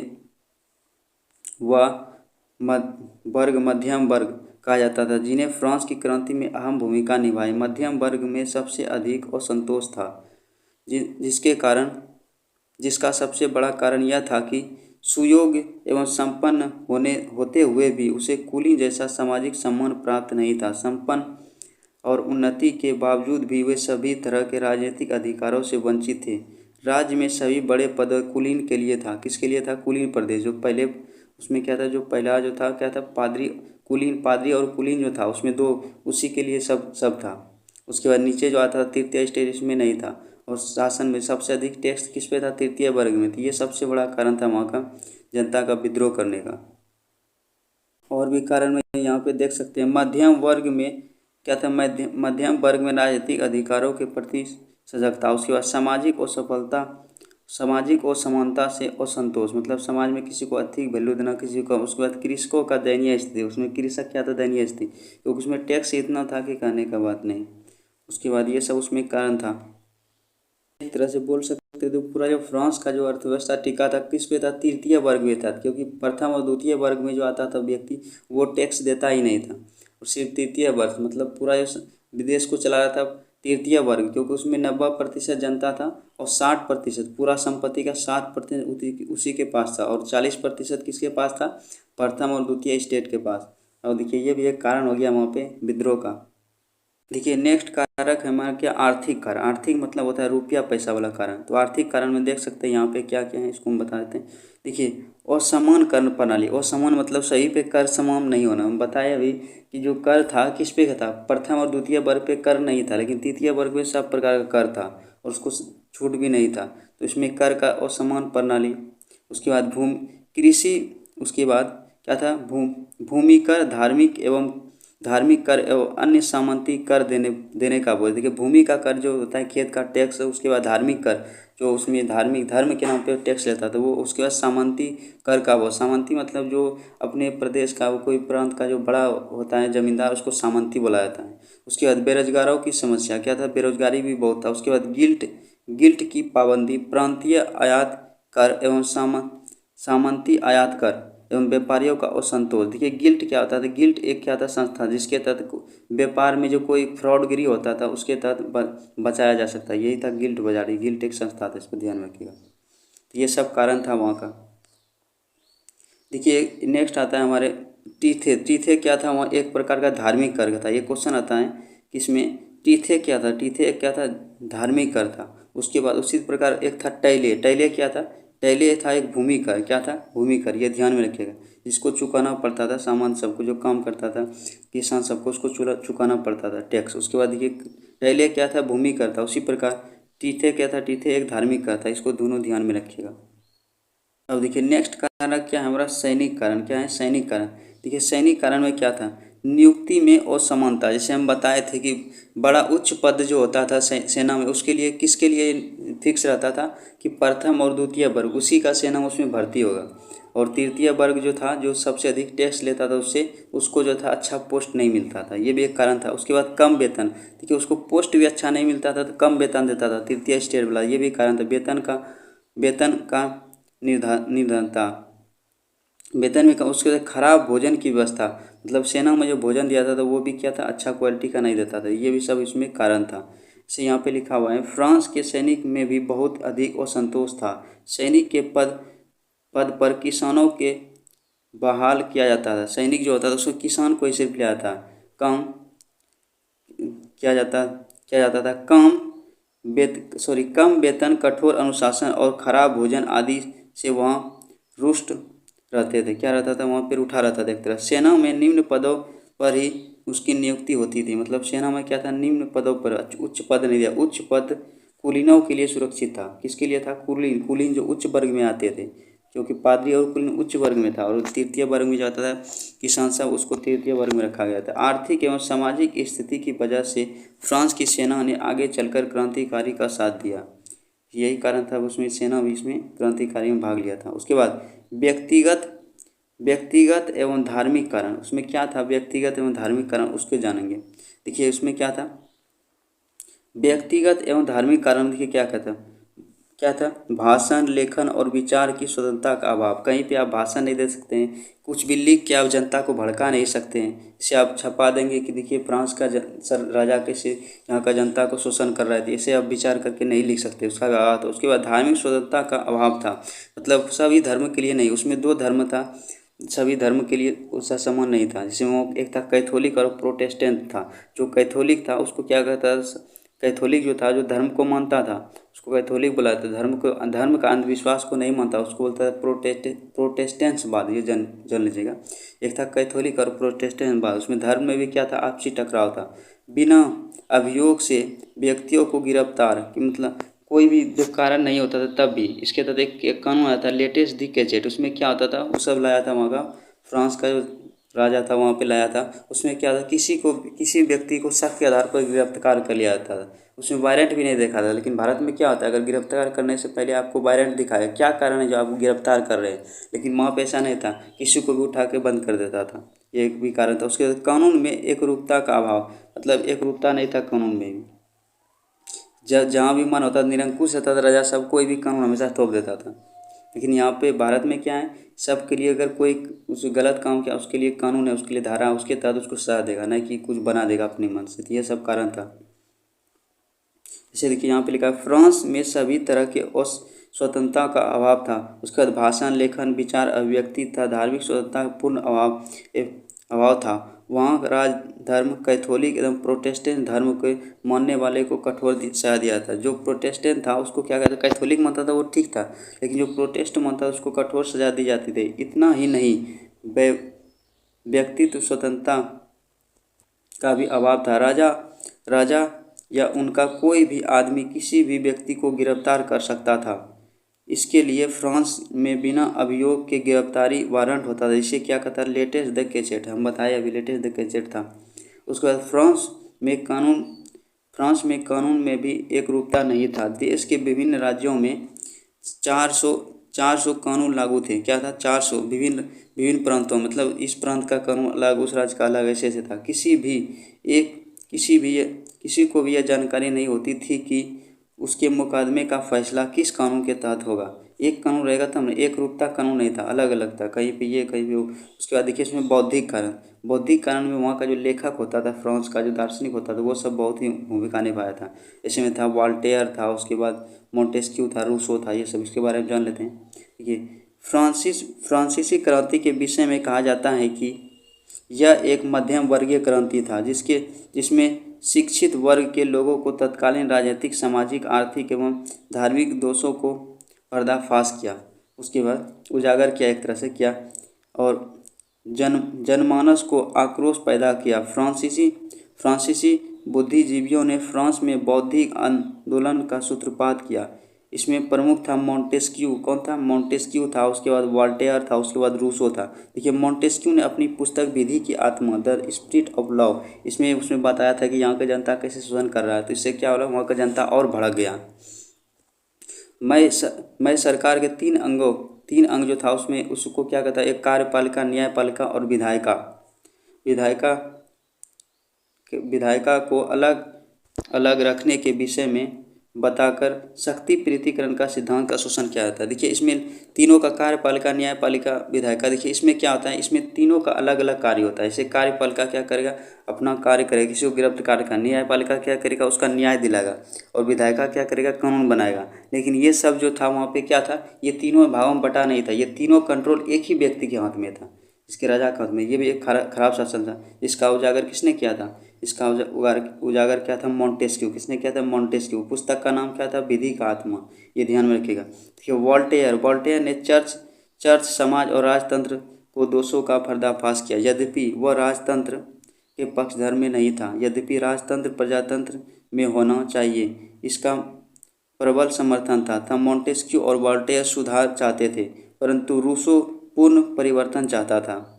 Speaker 1: वह वर्ग मध्यम वर्ग कहा जाता था, जिन्हें फ्रांस की क्रांति में अहम भूमिका निभाई। मध्यम वर्ग में सबसे अधिक असंतोष था, जिसका सबसे बड़ा कारण यह था कि सुयोग्य एवं संपन्न होते हुए भी उसे कुलीन जैसा सामाजिक सम्मान प्राप्त नहीं था। संपन्न और उन्नति के बावजूद भी वे सभी तरह के राजनीतिक अधिकारों से वंचित थे। राज्य में सभी बड़े पद कुलीन के लिए था। किसके लिए था, कुलीन प्रदेश। जो पहले उसमें क्या था, जो पहला जो था क्या था, पादरी और कुलीन जो था, उसमें 2 उसी के लिए सब था। उसके बाद नीचे जो आता था तृतीय स्टेट इसमें नहीं था। और शासन में सबसे अधिक टैक्स किस पे था? तृतीय वर्ग में। तो ये सबसे बड़ा कारण था वहाँ का जनता का विद्रोह करने का। और भी कारण में यहाँ पे देख सकते हैं, मध्यम वर्ग में क्या था? मध्यम वर्ग में राजनीतिक अधिकारों के प्रति सजगता। उसके बाद सामाजिक असमानता से असंतोष, मतलब समाज में किसी को अधिक वैल्यू देना, किसी को। उसके बाद कृषकों का दयनीय स्थिति, उसमें कृषक क्या था? दयनीय स्थिति, क्योंकि उसमें टैक्स इतना था कि कहने का बात नहीं। उसके बाद ये सब उसमें कारण था। एक तरह से बोल सकते तो पूरा जो फ्रांस का जो अर्थव्यवस्था टिका था किस पे था? तृतीय वर्ग में था, क्योंकि प्रथम और द्वितीय वर्ग में जो आता था व्यक्ति वो टैक्स देता ही नहीं था। और सिर्फ तृतीय वर्ग, मतलब पूरा जो विदेश को चला रहा था तृतीय वर्ग, क्योंकि उसमें 90% जनता था और 60% पूरा संपत्ति का 60% उसी के पास था, और 40% किसके पास था? प्रथम और द्वितीय स्टेट के पास। और देखिए ये भी एक कारण हो गया वहाँ पे विद्रोह का। देखिए नेक्स्ट कारक है हमारा क्या? आर्थिक कारण। आर्थिक मतलब होता है रुपया पैसा वाला कारण। तो आर्थिक कारण में देख सकते हैं यहाँ पे क्या क्या है, इसको हम बता देते हैं। देखिए असमान कर प्रणाली। असमान मतलब सही पे कर समान नहीं होना। हम बताए अभी कि जो कर था किस पे था? प्रथम और द्वितीय वर्ग पे कर नहीं था, लेकिन तृतीय वर्ग पे सब प्रकार का कर था और उसको छूट भी नहीं था। तो इसमें कर का असमान प्रणाली। उसके बाद कृषि। उसके बाद क्या था? भूमि कर, धार्मिक कर एवं अन्य सामंती कर देने का बोल। देखिए भूमि का कर जो होता है खेत का टैक्स, उसके बाद धार्मिक कर जो उसमें धार्मिक धर्म के नाम पे टैक्स लेता था वो। उसके बाद सामंती कर का वो। सामंती मतलब जो अपने प्रदेश का वो कोई प्रांत का जो बड़ा होता है जमींदार, उसको सामंती बोला जाता है। उसके बाद बेरोजगारों की समस्या क्या था? बेरोजगारी भी बहुत था। उसके बाद गिल्ट की पाबंदी, प्रांतीय आयात कर एवं सामंती आयात कर एवं व्यापारियों का असंतोष। देखिए गिल्ट क्या होता था? गिल्ट एक क्या था? संस्था जिसके तहत व्यापार में जो कोई फ्रॉडगिरी होता था उसके तहत बचाया जा सकता है, यही था गिल्ट बाजारी। गिल्ट एक संस्था था, इस पर ध्यान रखिएगा। तो ये सब कारण था वहाँ का। देखिए नेक्स्ट आता है हमारे टीथे। टीथे क्या था? वहाँ एक प्रकार का धार्मिक कर था। ये क्वेश्चन आता है कि इसमें टीथे क्या था? टीथे एक क्या था? धार्मिक कर था। उसके बाद उसी प्रकार एक था टैले। टैले क्या था? टैले था एक भूमि कर। क्या था? भूमि कर। ये ध्यान में रखिएगा, जिसको चुकाना पड़ता था सामान सबको, जो काम करता था किसान सबको, उसको चुकाना पड़ता था टैक्स। उसके बाद देखिए टैले क्या था? भूमि कर था। उसी प्रकार टीथे क्या था? टीथे एक धार्मिक कर था। इसको दोनों ध्यान में रखिएगा। अब देखिए नेक्स्ट कारक क्या है हमारा? सैनिक कारण। क्या है? सैनिक कारण। देखिए सैनिक कारण में क्या था? नियुक्ति में असमानता। जैसे हम बताए थे कि बड़ा उच्च पद जो होता था सेना में, उसके लिए किसके लिए फिक्स रहता था कि प्रथम और द्वितीय वर्ग उसी का सेना में उसमें भर्ती होगा। और तृतीय वर्ग जो था जो सबसे अधिक टैक्स लेता था उससे उसको जो था अच्छा पोस्ट नहीं मिलता था, ये भी एक कारण था। उसके बाद कम वेतन। देखिए उसको पोस्ट भी अच्छा नहीं मिलता था तो कम वेतन देता था तृतीय स्टेट वाला, ये भी कारण था। वेतन का निर्धनता। वेतन में उसके बाद खराब भोजन की व्यवस्था, मतलब सेना में जो भोजन दिया था तो वो भी क्या था? अच्छा क्वालिटी का नहीं देता था। ये भी सब इसमें कारण था। इसे यहाँ पे लिखा हुआ है फ्रांस के सैनिक में भी बहुत अधिक असंतोष था। सैनिक के पद पर किसानों के बहाल किया जाता था। सैनिक जो होता था उसको किसान को ही सिर्फ लिया था। कम किया जाता था। कम वेतन, कठोर अनुशासन और खराब भोजन आदि से वहाँ रुष्ट रहते थे। क्या रहता था? वहाँ पर उठा रहता था एक तरह। सेना में निम्न पदों पर ही उसकी नियुक्ति होती थी। मतलब सेना में क्या था? निम्न पदों पर, उच्च पद नहीं दिया। उच्च पद कुलीनों के लिए सुरक्षित था। किसके लिए था? कुलीन जो उच्च वर्ग में आते थे, क्योंकि पादरी और कुलीन उच्च वर्ग में था और तृतीय वर्ग में जाता था किसान सब, उसको तृतीय वर्ग में रखा गया था। आर्थिक एवं सामाजिक स्थिति की वजह से फ्रांस की सेना ने आगे चलकर क्रांतिकारी का साथ दिया। यही कारण था उसमें सेना भी इसमें क्रांतिकारी में भाग लिया था। उसके बाद व्यक्तिगत एवं धार्मिक कारण। उसमें क्या था? व्यक्तिगत एवं धार्मिक कारण उसको जानेंगे। देखिए उसमें क्या था? व्यक्तिगत एवं धार्मिक कारण। देखिए क्या था? भाषण, लेखन और विचार की स्वतंत्रता का अभाव। कहीं पे आप भाषण नहीं दे सकते हैं, कुछ भी लिख के आप जनता को भड़का नहीं सकते हैं। इसे आप छपा देंगे कि देखिए फ्रांस का राजा कैसे यहाँ का जनता को शोषण कर रहे थे, इसे आप विचार करके नहीं लिख सकते, उसका अभाव था। उसके बाद धार्मिक स्वतंत्रता का अभाव था, मतलब सभी धर्म के लिए नहीं। उसमें 2 धर्म था, सभी धर्म के लिए उसका समान नहीं था। जिसमें वो एक था कैथोलिक और प्रोटेस्टेंट था। जो कैथोलिक था उसको क्या कहता था? कैथोलिक जो था जो धर्म को मानता था उसको कैथोलिक बुलाते। धर्म का अंधविश्वास को नहीं मानता उसको बोलता है प्रोटेस्टेंट्सवाद। ये जान लीजिएगा। एक था कैथोलिक और प्रोटेस्टेंटवाद। उसमें धर्म में भी क्या था? आपसी टकराव था। बिना अभियोग से व्यक्तियों को गिरफ्तार कि मतलब कोई भी जब कारण नहीं होता था तब भी इसके तहत एक कानून आया था लेटेस्ट दी गैजेट। उसमें क्या होता था, वो सब लाया था वहाँ का फ्रांस का जो राजा था वहाँ पे लाया था। उसमें क्या था, किसी व्यक्ति को शक के आधार पर गिरफ्तार कर लिया जाता था। उसमें वारंट भी नहीं देखा था। लेकिन भारत में क्या होता है, अगर गिरफ्तार करने से पहले आपको वारंट दिखाया क्या कारण है जो आपको गिरफ्तार कर रहे हैं, लेकिन वहाँ पे ऐसा नहीं था, किसी को भी उठा के बंद कर देता था। ये एक भी कारण था। उसके बाद कानून में एकरूपता का अभाव, मतलब एकरूपता नहीं था कानून में भी। जहाँ भी मन होता निरंकुश रहता था राजा, सब कोई भी कानून हमेशा थोप देता था। लेकिन यहाँ पे भारत में क्या है, सबके लिए अगर कोई उस गलत काम किया उसके लिए कानून है, उसके लिए धारा, उसके तहत उसको सजा देगा, नहीं कि कुछ बना देगा अपने मन से। तो ये सब कारण था। जैसे देखिए यहाँ पे लिखा है फ्रांस में सभी तरह के स्वतंत्रता का अभाव था। उसके बाद भाषण, लेखन, विचार, अभिव्यक्ति था धार्मिक स्वतंत्रता का पूर्ण अभाव था। वहाँ राज धर्म कैथोलिक एवं प्रोटेस्टेंट धर्म के मानने वाले को कठोर सजा दिया था। जो प्रोटेस्टेंट था उसको क्या कहता, कैथोलिक मानता था वो ठीक था, लेकिन जो प्रोटेस्ट मानता था उसको कठोर सजा दी जाती थी। इतना ही नहीं, व्यक्तित्व स्वतंत्रता का भी अभाव था। राजा या उनका कोई भी आदमी किसी भी व्यक्ति को गिरफ्तार कर सकता था। इसके लिए फ्रांस में बिना अभियोग के गिरफ्तारी वारंट होता था, जिसे क्या कहता है लेटेस्ट द गैजेट। हम बताए अभी लेटेस्ट द गैजेट था। उसके बाद फ्रांस में कानून में भी एकरूपता नहीं था। देश के विभिन्न राज्यों में 400 कानून लागू थे। क्या था, 400 विभिन्न प्रांतों, मतलब इस प्रांत का कानून अलग, उस राज्य का अलग, ऐसे था। किसी को भी यह जानकारी नहीं होती थी कि उसके मुकदमे का फैसला किस कानून के तहत होगा। एक कानून रहेगा तब ना, एक रूपता कानून नहीं था, अलग अलग था, कहीं पे ये कहीं पे वो। उसके बाद देखिए इसमें बौद्धिक कारण में वहाँ का जो लेखक होता था, फ्रांस का जो दार्शनिक होता था, वो सब बहुत ही भूमिका निभाया था। इसमें था वॉल्टेयर था, उसके बाद मोंटेस्क्यू था, रूसो था, ये सब इसके बारे में जान लेते हैं। देखिए फ्रांसीसी क्रांति के विषय में कहा जाता है कि यह एक मध्यम वर्गीय क्रांति था जिसमें शिक्षित वर्ग के लोगों को तत्कालीन राजनीतिक, सामाजिक, आर्थिक एवं धार्मिक दोषों को पर्दाफाश किया। उसके बाद उजागर किया, एक तरह से किया, और जनमानस को आक्रोश पैदा किया। फ्रांसीसी बुद्धिजीवियों ने फ्रांस में बौद्धिक आंदोलन का सूत्रपात किया। इसमें प्रमुख था मोंटेस्क्यू। कौन था, मोंटेस्क्यू था। उसके बाद वॉल्टेयर था, उसके बाद रूसो था। देखिए मोंटेस्क्यू ने अपनी पुस्तक विधि की आत्मा द स्पिरिट ऑफ लव, उसमें बताया था कि यहाँ की जनता कैसे शोषण कर रहा है। तो इससे क्या हो रहा, वहाँ का जनता और भड़क गया। मैं सरकार के तीन अंग जो था उसमें उसको क्या कहता है, एक कार्यपालिका, न्यायपालिका और विधायिका को अलग अलग रखने के विषय में बताकर शक्ति प्रीतिकरण का सिद्धांत का शोषण किया जाता है। देखिए इसमें तीनों का, कार्यपालिका, न्यायपालिका, विधायिका, देखिए इसमें क्या होता है, इसमें तीनों का अलग अलग कार्य होता है। जैसे कार्यपालिका क्या करेगा, अपना कार्य करेगा, किसी को गिरफ्तार करेगा। न्यायपालिका क्या करेगा, उसका न्याय दिलाएगा। और विधायिका क्या करेगा, कानून बनाएगा। लेकिन ये सब जो था वहाँ पे क्या था, ये तीनों भागों में बटा नहीं था, ये तीनों कंट्रोल एक ही व्यक्ति के हाथ में था, इसके राजा के हाथ में। ये भी एक खराब शासन था। इसका उजागर किसने किया था, इसका उजागर क्या था, मोंटेस्क्यू। किसने किया था, मोंटेस्क्यू। पुस्तक का नाम क्या था, विधि का आत्मा। ये ध्यान में रखिएगा। देखिए वॉल्टेयर ने चर्च, समाज और राजतंत्र को दोषों का पर्दाफाश किया। यद्यपि वह राजतंत्र के पक्षधर में नहीं था, यद्यपि राजतंत्र प्रजातंत्र में होना चाहिए इसका प्रबल समर्थन था। मोंटेस्क्यू और वॉल्टेयर सुधार चाहते थे, परंतु रूसो पूर्ण परिवर्तन चाहता था।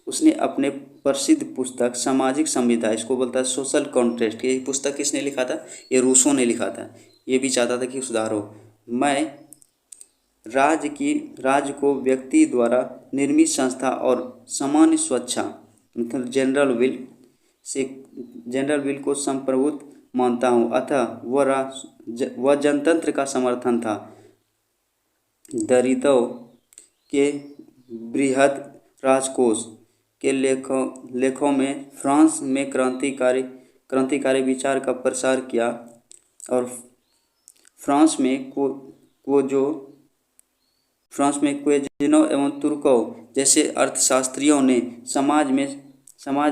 Speaker 1: उसने अपने प्रसिद्ध पुस्तक सामाजिक संविधा, इसको बोलता है सोशल कॉन्ट्रैक्ट, ये पुस्तक किसने लिखा था, ये रूसो ने लिखा था। ये भी चाहता था कि सुधार हो। मैं राज्य को व्यक्ति द्वारा निर्मित संस्था और सामान्य स्वेच्छा, मतलब जनरल विल को संप्रभुत मानता हूँ, अतः वह जनतंत्र का समर्थन था। दरिद्रों के बृहद राजकोष के लेखों में फ्रांस में क्रांतिकारी विचार का प्रसार किया, और फ्रांस में क्वेजिनो एवं तुर्को जैसे अर्थशास्त्रियों ने समाज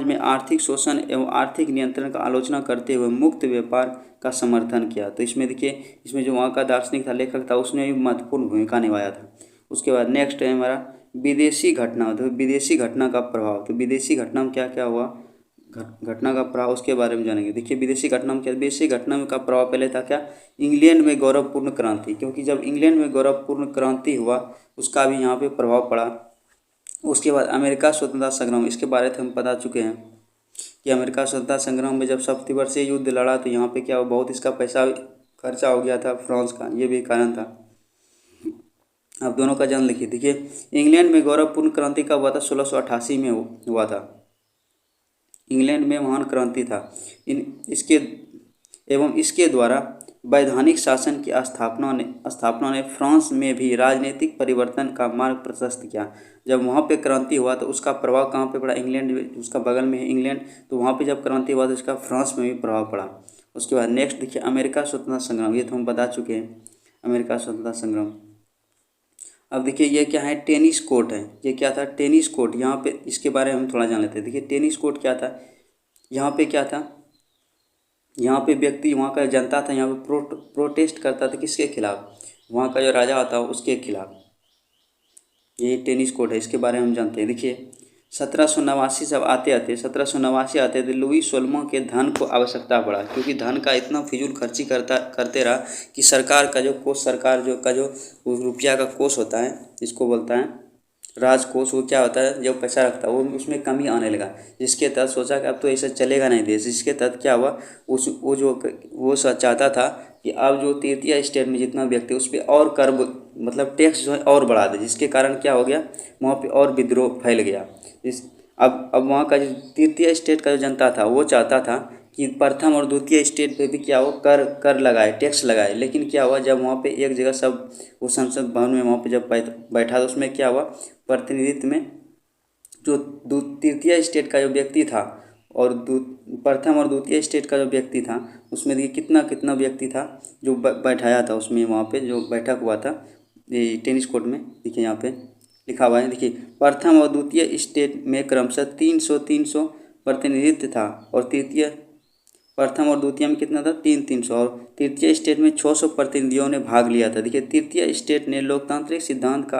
Speaker 1: में आर्थिक शोषण एवं आर्थिक नियंत्रण का आलोचना करते हुए मुक्त व्यापार का समर्थन किया। तो इसमें देखिए, इसमें जो वहाँ का दार्शनिक था, लेखक था, उसने भी महत्वपूर्ण भूमिका निभाया था। उसके बाद नेक्स्ट है हमारा विदेशी घटना। तो विदेशी घटना का प्रभाव, तो विदेशी घटना में क्या क्या हुआ, घटना का प्रभाव, उसके बारे में जानेंगे। देखिए विदेशी घटना में क्या, विदेशी घटना में का प्रभाव पहले था क्या, इंग्लैंड में गौरवपूर्ण क्रांति, क्योंकि जब इंग्लैंड में गौरवपूर्ण क्रांति हुआ उसका भी यहाँ पे प्रभाव पड़ा। उसके बाद अमेरिका स्वतंत्रता संग्राम, इसके बारे में हम बता चुके हैं कि अमेरिका स्वतंत्रता संग्राम में जब सप्तवर्षीय युद्ध लड़ा तो यहाँ पे क्या हुआ, बहुत इसका पैसा खर्चा हो गया था फ्रांस का, ये भी कारण था। अब दोनों का जन्म लिखिए। देखिए इंग्लैंड में गौरवपूर्ण क्रांति कब हुआ था, 1688 में हुआ था। इंग्लैंड में महान क्रांति था। इसके द्वारा वैधानिक शासन की स्थापना ने फ्रांस में भी राजनीतिक परिवर्तन का मार्ग प्रशस्त किया। जब वहाँ पे क्रांति हुआ तो उसका प्रभाव कहाँ पे पड़ा, इंग्लैंड में, उसका बगल में है इंग्लैंड, तो वहाँ पे जब क्रांति हुआ तो उसका फ्रांस में भी प्रभाव पड़ा। उसके बाद नेक्स्ट देखिए अमेरिका स्वतंत्रता संग्राम, ये तो हम बता चुके हैं अमेरिका स्वतंत्रता संग्राम। अब देखिए ये क्या है, टेनिस कोर्ट है, ये क्या था, टेनिस कोर्ट। यहाँ पे इसके बारे में हम थोड़ा जान लेते हैं। देखिए टेनिस कोर्ट क्या था, यहाँ पे क्या था, यहाँ पे व्यक्ति, वहाँ का जनता था, यहाँ पे प्रोटेस्ट करता था किसके खिलाफ, वहाँ का जो राजा होता है उसके खिलाफ। ये टेनिस कोर्ट है, इसके बारे में हम जानते हैं। देखिए 1789 जब आते 1789 आते थे, लुई 16वां के धन को आवश्यकता पड़ा, क्योंकि धन का इतना फिजूल खर्ची करते रहा कि सरकार का जो कोष, सरकार जो का जो रुपया का कोष होता है, इसको बोलता है राजकोष, वो क्या होता है, जो पैसा रखता है वो उसमें कमी आने लगा, जिसके तहत सोचा कि अब तो ऐसा चलेगा नहीं देश। जिसके तहत क्या हुआ, वो चाहता था कि अब जो तृतीय स्टेट में जितना व्यक्ति उस पर और कर, मतलब टैक्स जो है और बढ़ा दे, जिसके कारण क्या हो गया, वहाँ पे और विद्रोह फैल गया। अब वहाँ का जो तृतीय स्टेट का जो जनता था वो चाहता था कि प्रथम और द्वितीय स्टेट पे भी क्या हो, कर लगाए, टैक्स लगाए। लेकिन क्या हुआ, जब वहाँ पे एक जगह सब वो संसद भवन में वहाँ पे जब बैठा तो उसमें क्या हुआ, प्रतिनिधित्व में जो तृतीय स्टेट का जो व्यक्ति था और प्रथम और द्वितीय स्टेट का जो व्यक्ति था, उसमें देखिए कितना व्यक्ति था जो बैठाया था उसमें, वहाँ पे जो बैठक हुआ था ये टेनिस कोर्ट में। देखिए यहाँ पे लिखा हुआ है, देखिए प्रथम और द्वितीय स्टेट में क्रमशः 300 प्रतिनिधित्व था, और तृतीय, प्रथम और द्वितीय में कितना था, 300, और तृतीय स्टेट में 600 प्रतिनिधियों ने भाग लिया था। देखिए तृतीय स्टेट ने लोकतांत्रिक सिद्धांत का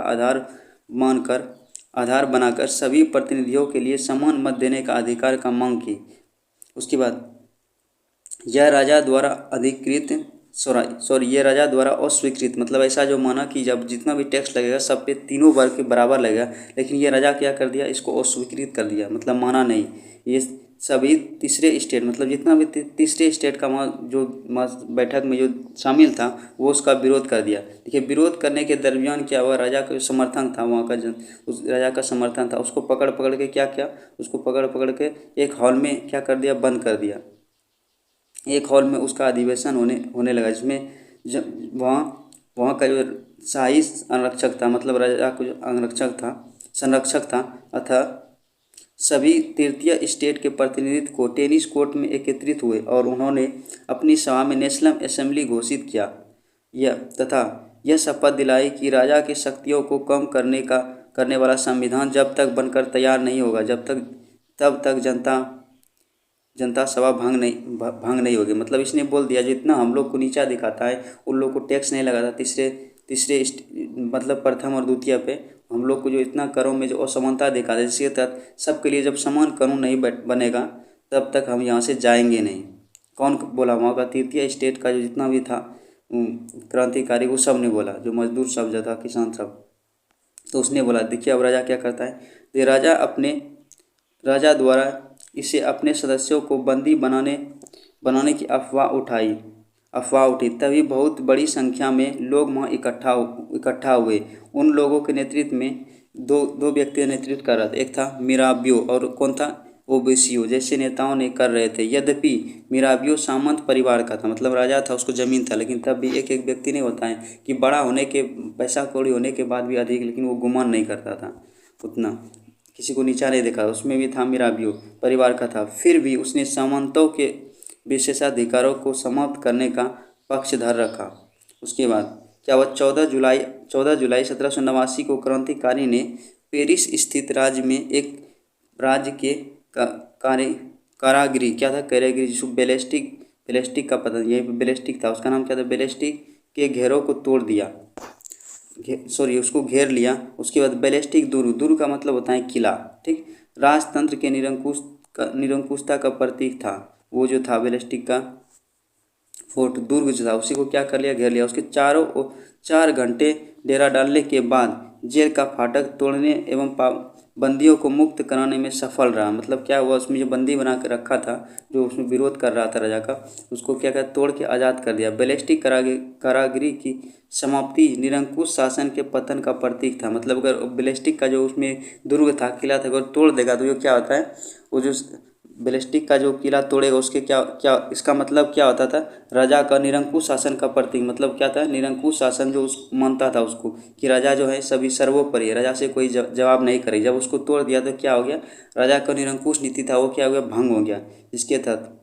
Speaker 1: आधार बनाकर सभी प्रतिनिधियों के लिए समान मत देने का अधिकार का मांग की। उसके बाद यह राजा द्वारा अधिकृत ये राजा द्वारा अस्वीकृत, मतलब ऐसा जो माना कि जब जितना भी टैक्स लगेगा सब पे तीनों वर्ग के बराबर लगेगा, लेकिन ये राजा क्या कर दिया, इसको अस्वीकृत कर दिया, मतलब माना नहीं। ये सभी तीसरे स्टेट, मतलब जितना भी तीसरे स्टेट का जो बैठक में जो शामिल था वो उसका विरोध कर दिया। देखिए विरोध करने के दरमियान क्या हुआ, राजा का समर्थन था, वहाँ का उस राजा का समर्थन था, उसको पकड़ के क्या किया, उसको पकड़ के एक हॉल में क्या कर दिया, बंद कर दिया। एक हॉल में उसका अधिवेशन होने लगा, जिसमें वहाँ का जो शाही संरक्षक था, मतलब राजा का जो संरक्षक था अतः सभी तृतीय स्टेट के प्रतिनिधित्व को टेनिस कोर्ट में एकत्रित हुए और उन्होंने अपनी सभा में नेशनल असेंबली घोषित किया यह शपथ दिलाई कि राजा की शक्तियों को कम करने वाला संविधान जब तक बनकर तैयार नहीं होगा, तब तक जनता सभा भंग नहीं होगी। मतलब इसने बोल दिया जितना हम लोग को नीचा दिखाता है, उन लोग को टैक्स नहीं लगाता, तीसरे मतलब प्रथम और द्वितीय पे हम लोग को जो इतना करों में जो असमानता दिखा दे, जिसके तहत सबके लिए जब समान कानून नहीं बनेगा तब तक हम यहाँ से जाएंगे नहीं। कौन बोला, वहाँ का तृतीय स्टेट का जो जितना भी था क्रांतिकारी, वो सब ने बोला, जो मजदूर सब जो था, किसान सब, तो उसने बोला। देखिए अब राजा क्या करता है, तो राजा द्वारा इसे अपने सदस्यों को बंदी बनाने की अफवाह उठी। तभी बहुत बड़ी संख्या में लोग वहाँ इकट्ठा हुए। उन लोगों के नेतृत्व में दो व्यक्ति नेतृत्व कर रहे थे, एक था मिराबियो और कौन था, ओबेसियो, जैसे नेताओं ने कर रहे थे। यद्यपि मिराबियो सामंत परिवार का था, मतलब राजा था, उसको ज़मीन था, लेकिन तब भी एक व्यक्ति नहीं होता है कि बड़ा होने के, पैसा कौड़ी होने के बाद भी अधिक, लेकिन वो गुमान नहीं करता था उतना, किसी को नीचा नहीं देखा, उसमें भी था, मिराबियो परिवार का था। फिर भी उसने सामंतों के विशेषाधिकारों को समाप्त करने का पक्षधर रखा। उसके बाद क्या हुआ, 14 जुलाई 1789 को क्रांतिकारी ने पेरिस स्थित राज्य में एक राज्य के कारागिरी, क्या था, कारागिरी, जिसको बैलिस्टिक का पता, यही बैलिस्टिक था, उसका नाम क्या था, बैलिस्टिक के घेरों को तोड़ दिया, उसको घेर लिया। उसके बाद बैलिस्टिक दुर्ग का मतलब होता है किला, ठीक। राजतंत्र के निरंकुश निरंकुशता का प्रतीक था। वो जो था बेलेस्टिक का फोर्ट दुर्ग जो था उसी को क्या कर लिया, घेर लिया। उसके चारों 4 घंटे डेरा डालने के बाद जेल का फाटक तोड़ने एवं बंदियों को मुक्त कराने में सफल रहा। मतलब क्या हुआ, उसमें जो बंदी बना कर रखा था, जो उसमें विरोध कर रहा था राजा का, उसको क्या क्या तोड़ के आज़ाद कर दिया। बेलेस्टिक कारागिरी की समाप्ति निरंकुश शासन के पतन का प्रतीक था। मतलब अगर बेलेस्टिक का जो उसमें दुर्ग था, किला था, अगर तोड़ देगा तो ये क्या होता है, वो जो बेलेस्टिक का जो किला तोड़ेगा उसके क्या क्या इसका मतलब क्या होता था, राजा का निरंकुश शासन का प्रतीक। मतलब क्या था, निरंकुश शासन जो उस मानता था उसको कि राजा जो है सभी सर्वोपरि है, राजा से कोई जवाब नहीं करे। जब उसको तोड़ दिया तो क्या हो गया, राजा का निरंकुश नीति था वो क्या हो गया, भंग हो गया। इसके तहत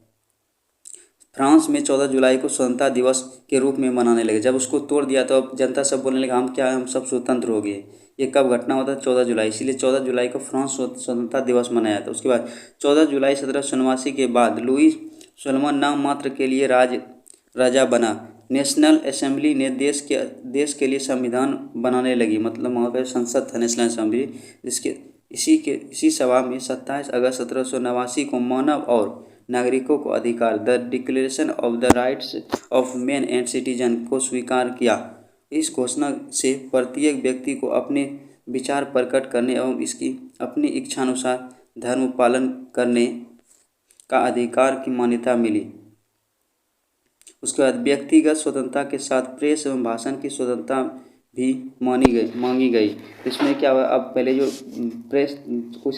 Speaker 1: फ्रांस में 14 जुलाई को स्वतंत्रता दिवस के रूप में मनाने लगे। जब उसको तोड़ दिया तो अब जनता सब बोलने लगा हम क्या है, हम सब स्वतंत्र हो गए। ये कब घटना होता है, 14 जुलाई। इसीलिए 14 जुलाई को फ्रांस स्वतंत्रता दिवस मनाया था। उसके बाद 14 जुलाई 1789 के बाद लुई सोलमन नाम मात्र के लिए राजा बना। नेशनल असेंबली ने देश के लिए संविधान बनाने लगी। मतलब वहाँ पर संसद था, नेशनल असेंबली, जिसके इसी सभा में 27 अगस्त 1789 को मानव और नागरिकों को अधिकार the declaration of the rights of man and citizen को स्वीकार किया। इस घोषणा से प्रत्येक व्यक्ति को अपने विचार प्रकट करने एवं इसकी अपनी इच्छानुसार धर्म पालन करने का अधिकार की मान्यता मिली। उसके बाद व्यक्तिगत स्वतंत्रता के साथ प्रेस एवं भाषण की स्वतंत्रता भी मांगी गई। इसमें क्या हुआ, अब पहले जो प्रेस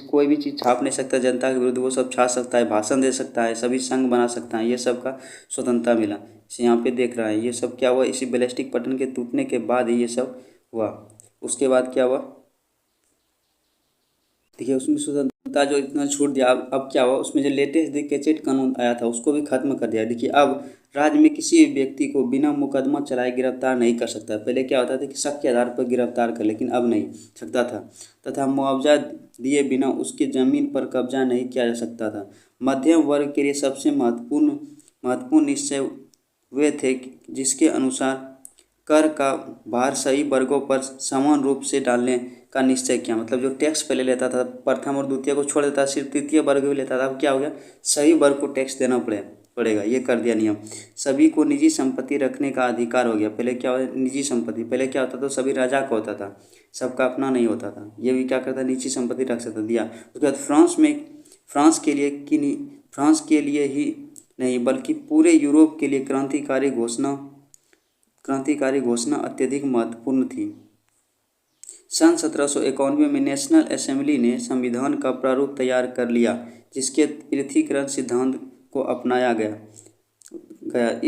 Speaker 1: कोई भी चीज़ छाप नहीं सकता जनता के विरुद्ध, वो सब छाप सकता है, भाषण दे सकता है, सभी संघ बना सकता है, ये सब का स्वतंत्रता मिला। इसे यहाँ पे देख रहा है, ये सब क्या हुआ, इसी बैलिस्टिक पट्टन के टूटने के बाद ही ये सब हुआ। उसके बाद क्या हुआ, देखिए उसमें स्वतंत्रता जो इतना छूट दिया, अब क्या हुआ, उसमें जो लेटेस्ट गैजेट कानून आया था उसको भी खत्म कर दिया। देखिए अब राज्य में किसी भी व्यक्ति को बिना मुकदमा चलाए गिरफ्तार नहीं कर सकता। पहले क्या होता था कि शक के आधार पर गिरफ्तार कर, लेकिन अब नहीं सकता था। तथा मुआवजा दिए बिना उसकी ज़मीन पर कब्जा नहीं किया जा सकता था। मध्यम वर्ग के लिए सबसे महत्वपूर्ण निश्चय वे थे जिसके अनुसार कर का भार सही वर्गों पर समान रूप से डालने का निश्चय किया। मतलब जो टैक्स पहले लेता था प्रथम और द्वितीय को छोड़ देता, सिर्फ तृतीय वर्ग भी लेता था, अब क्या हो गया, सही वर्ग को टैक्स देना पड़ेगा, ये कर दिया नियम। सभी को निजी संपत्ति रखने का अधिकार हो गया। पहले क्या होता, निजी संपत्ति पहले क्या होता था, सभी राजा का होता था, सबका अपना नहीं होता था। ये भी क्या करता, निजी संपत्ति रख सकता, दिया। उसके बाद फ्रांस के लिए ही नहीं बल्कि पूरे यूरोप के लिए क्रांतिकारी घोषणा अत्यधिक महत्वपूर्ण थी। सन 1791 में नेशनल असेंबली ने संविधान का प्रारूप तैयार कर लिया, जिसके पृथकीकरण सिद्धांत को अपनाया गया।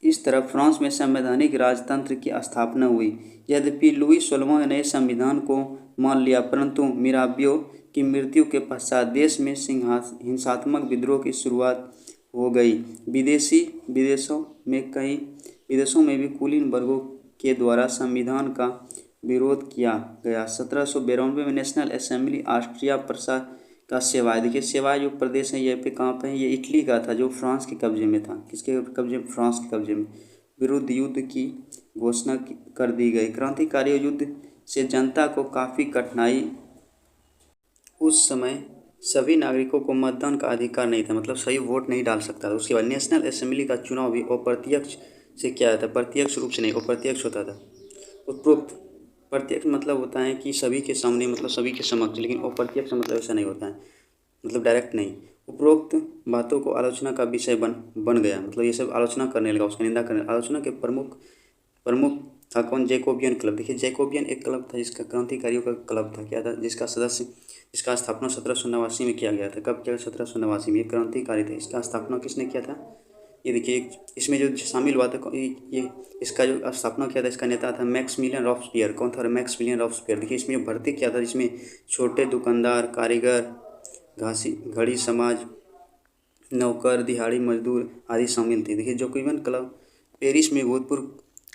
Speaker 1: इस तरह फ्रांस में संवैधानिक राजतंत्र की स्थापना हुई। यद्यपि लुई 16वां ने संविधान को मान लिया, परंतु मिराबियो की मृत्यु के पश्चात देश में हिंसात्मक विद्रोह की शुरुआत हो गई। विदेशों में भी कुलीन वर्गों के द्वारा संविधान का विरोध किया गया। 1792 में नेशनल असेंबली ऑस्ट्रिया प्रशा का सेवाय, देखिए सेवाय जो प्रदेश है ये पे कहाँ पे है, ये इटली का था जो फ्रांस के कब्जे में था। किसके कब्जे में, फ्रांस के कब्जे में। विरुद्ध युद्ध की घोषणा कर दी गई। क्रांतिकारी युद्ध से जनता को काफ़ी कठिनाई, उस समय सभी नागरिकों को मतदान का अधिकार नहीं था, मतलब सही वोट नहीं डाल सकता था। उसके बाद नेशनल असेंबली का चुनाव भी अप्रत्यक्ष से किया जाता, प्रत्यक्ष रूप से नहीं, अप्रत्यक्ष होता था। उपरोक्त प्रत्यक्ष मतलब होता है कि सभी के सामने, मतलब सभी के समक्ष, लेकिन अप्रत्यक्ष मतलब ऐसा नहीं होता है, मतलब डायरेक्ट नहीं। उपरोक्त बातों को आलोचना का विषय बन गया, मतलब ये सब आलोचना करने लगा, उसकी निंदा करने। आलोचना के प्रमुख था कौन, जैकोबियन क्लब। देखिए जैकोबियन एक क्लब था जिसका क्रांतिकारियों का क्लब था, क्या था, जिसका स्थापना 1789 में किया गया था। कब किया, 1789 में। ये क्रांतिकारी थे, इसका स्थापना किसने किया था, ये देखिए इसमें जो शामिल हुआ था, ये इसका जो स्थापना किया था, इसका नेता था मैक्सिमिलियन रॉब्सपियर। कौन था, मैक्सिमिलियन रॉब्सपियर। देखिए इसमें जो भर्ती किया था, जिसमें छोटे दुकानदार, कारीगर, घड़ी समाज, नौकर, दिहाड़ी मजदूर आदि शामिल थे। देखिए जैकोबियन क्लब पेरिस में भूतपूर्व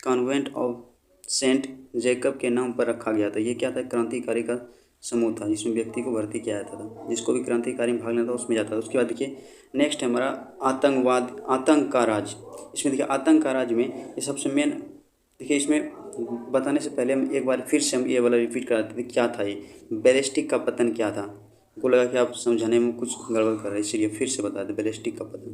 Speaker 1: कॉन्वेंट ऑफ सेंट जैकब के नाम पर रखा गया था। ये क्या था, क्रांतिकारी का समूह था जिसमें व्यक्ति को भर्ती किया जाता था, जिसको भी क्रांतिकारी में भाग लेना था उसमें जाता था। उसके बाद देखिए नेक्स्ट है हमारा आतंक का राज। इसमें देखिए आतंक का राज में ये सबसे मेन, देखिए इसमें बताने से पहले हम एक बार फिर से हम ये वाला रिपीट कराते थे, क्या था ये बैलिस्टिक का पतन क्या था। को लगा कि आप समझाने में कुछ गड़बड़ कर रहे हैं, इसीलिए फिर से बता दें बैलिस्टिक का पतन।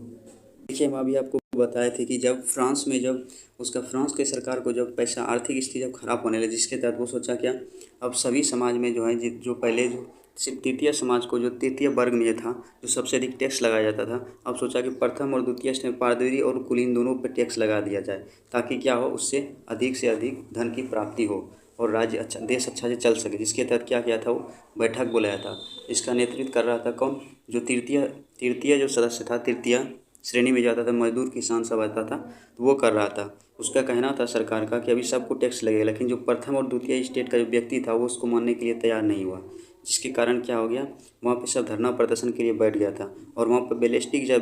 Speaker 1: देखिए, हम अभी आपको बताए थे कि जब फ्रांस में जब उसका फ्रांस की सरकार को जब पैसा आर्थिक स्थिति जब खराब होने लगी, जिसके तहत वो सोचा क्या, अब सभी समाज में जो है जो पहले जो सिर्फ तृतीय समाज को, जो तृतीय वर्ग में ये था, जो सबसे अधिक टैक्स लगाया जाता था, अब सोचा कि प्रथम और द्वितीय श्रेणी पारदर्शी और कुलीन दोनों पर टैक्स लगा दिया जाए, ताकि क्या हो, उससे अधिक से अधिक धन की प्राप्ति हो और राज्य अच्छा, देश अच्छा से चल सके। जिसके तहत क्या किया था, वो बैठक बुलाया था। इसका नेतृत्व कर रहा था कौन, जो तृतीय तृतीय जो सदस्य था, तृतीय श्रेणी में जाता था, मजदूर किसान सब आता था, तो वो कर रहा था। उसका कहना था सरकार का कि अभी सबको टैक्स लगेगा, लेकिन जो प्रथम और द्वितीय स्टेट का जो व्यक्ति था वो उसको मानने के लिए तैयार नहीं हुआ, जिसके कारण क्या हो गया, वहाँ पे सब धरना प्रदर्शन के लिए बैठ गया था। और वहाँ पे बेलेस्टिक क्या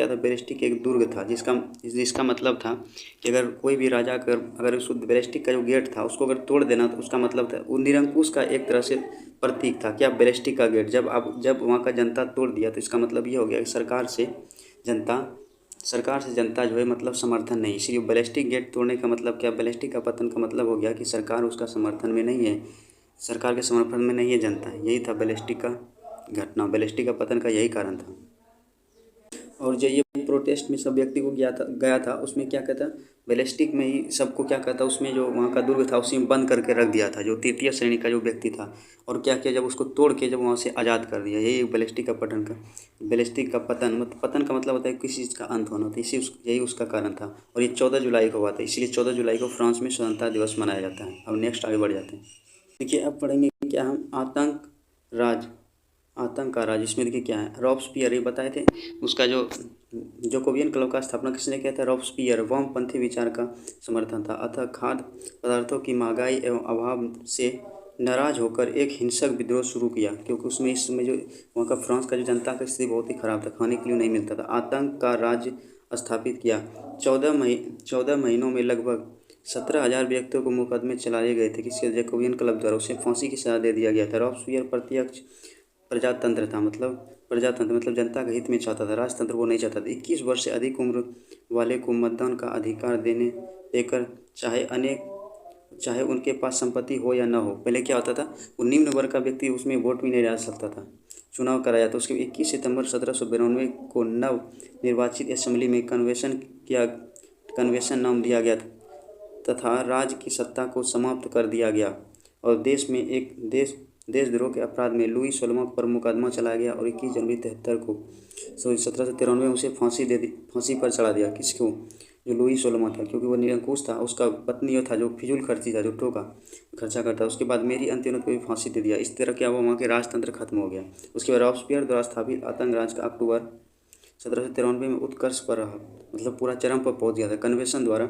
Speaker 1: था, बेलेस्टिक एक दुर्ग था, जिसका जिसका मतलब था कि अगर कोई भी राजा अगर उस बेलेस्टिक का जो गेट था उसको अगर तोड़ देना, तो उसका मतलब था वो निरंकुश का एक तरह से प्रतीक था। क्या, बेलेस्टिक का गेट जब वहाँ का जनता तोड़ दिया, तो इसका मतलब ये हो गया कि जनता सरकार से जनता जो है मतलब समर्थन नहीं। इसलिए बैलिस्टिक गेट तोड़ने का मतलब क्या, बैलिस्टिक का पतन का मतलब हो गया कि सरकार उसका समर्थन में नहीं है, सरकार के समर्थन में नहीं है जनता। यही था बैलिस्टिक का घटना, बैलिस्टिक का पतन का यही कारण था। और जो ये प्रोटेस्ट में सब व्यक्ति को गया था उसमें क्या कहता, बैलिस्टिक में ही सबको क्या कहता, उसमें जो वहाँ का दुर्ग था उसी में बंद करके रख दिया था जो तृतीय श्रेणी का जो व्यक्ति था। और क्या किया, जब उसको तोड़ के जब वहाँ से आज़ाद कर दिया। यही बैलिस्टिक का बैलिस्टिक का पतन, मतलब पतन का मतलब होता है किसी चीज़ का अंत होना, तो यही उसका कारण था। और ये 14 जुलाई को हुआ था, इसलिए 14 जुलाई को फ्रांस में स्वतंत्रता दिवस मनाया जाता है। अब नेक्स्ट आगे बढ़ जाते हैं। देखिए, अब पढ़ेंगे क्या हम, आतंक का राज। इसमें देखिए क्या है, रॉबस्पियर, ये बताए थे उसका जो जोकोवियन क्लब का स्थापना किसने किया था, रॉबस्पियर। वामपंथी विचार का समर्थन था। अतः खाद्य पदार्थों की महंगाई एवं अभाव से नाराज होकर एक हिंसक विद्रोह शुरू किया, क्योंकि उसमें इस समय जो वहाँ का फ्रांस का जो जनता का स्थिति बहुत ही खराब था, खाने के लिए नहीं मिलता था। आतंक का राज्य स्थापित किया। 14 महीनों में लगभग 17,000 व्यक्तियों को मुकदमे चलाए गए थे, किसी जैकोबियन क्लब द्वारा। उसे फांसी की सजा दे दिया गया था। रॉबस्पियर प्रत्यक्ष प्रजातंत्र था, मतलब जनता के हित में चाहता था, राजतंत्र वो नहीं चाहता था। 21 वर्ष से अधिक उम्र वाले को मतदान का अधिकार देकर चाहे उनके पास संपत्ति हो या न हो। पहले क्या होता था, वो निम्न वर्ग का व्यक्ति उसमें वोट भी नहीं डाल सकता था। चुनाव कराया तो उसके 21 सितंबर 1792 को नव निर्वाचित असेंबली में कन्वेंशन नाम दिया गया तथा राज्य की सत्ता को समाप्त कर दिया गया। और देशद्रोह के अपराध में लुई 16 पर मुकदमा चलाया गया और 21 जनवरी 73 को 1793 में उसे फांसी पर चढ़ा दिया। किसको, जो लुई 16 था, क्योंकि वो निरंकुश था। उसका पत्नी था जो फिजूल खर्ची था, जो टोका खर्चा करता। उसके बाद मेरी अंत्योदय को भी फांसी दे दिया। इस तरह क्या हुआ, वहाँ के राजतंत्र खत्म हो गया। उसके बाद रॉबस्पियर द्वारा स्थापित आतंक राज का अक्टूबर 1793 में उत्कर्ष पर रहा, मतलब पूरा चरम पर पहुँच गया था। कन्वेंशन द्वारा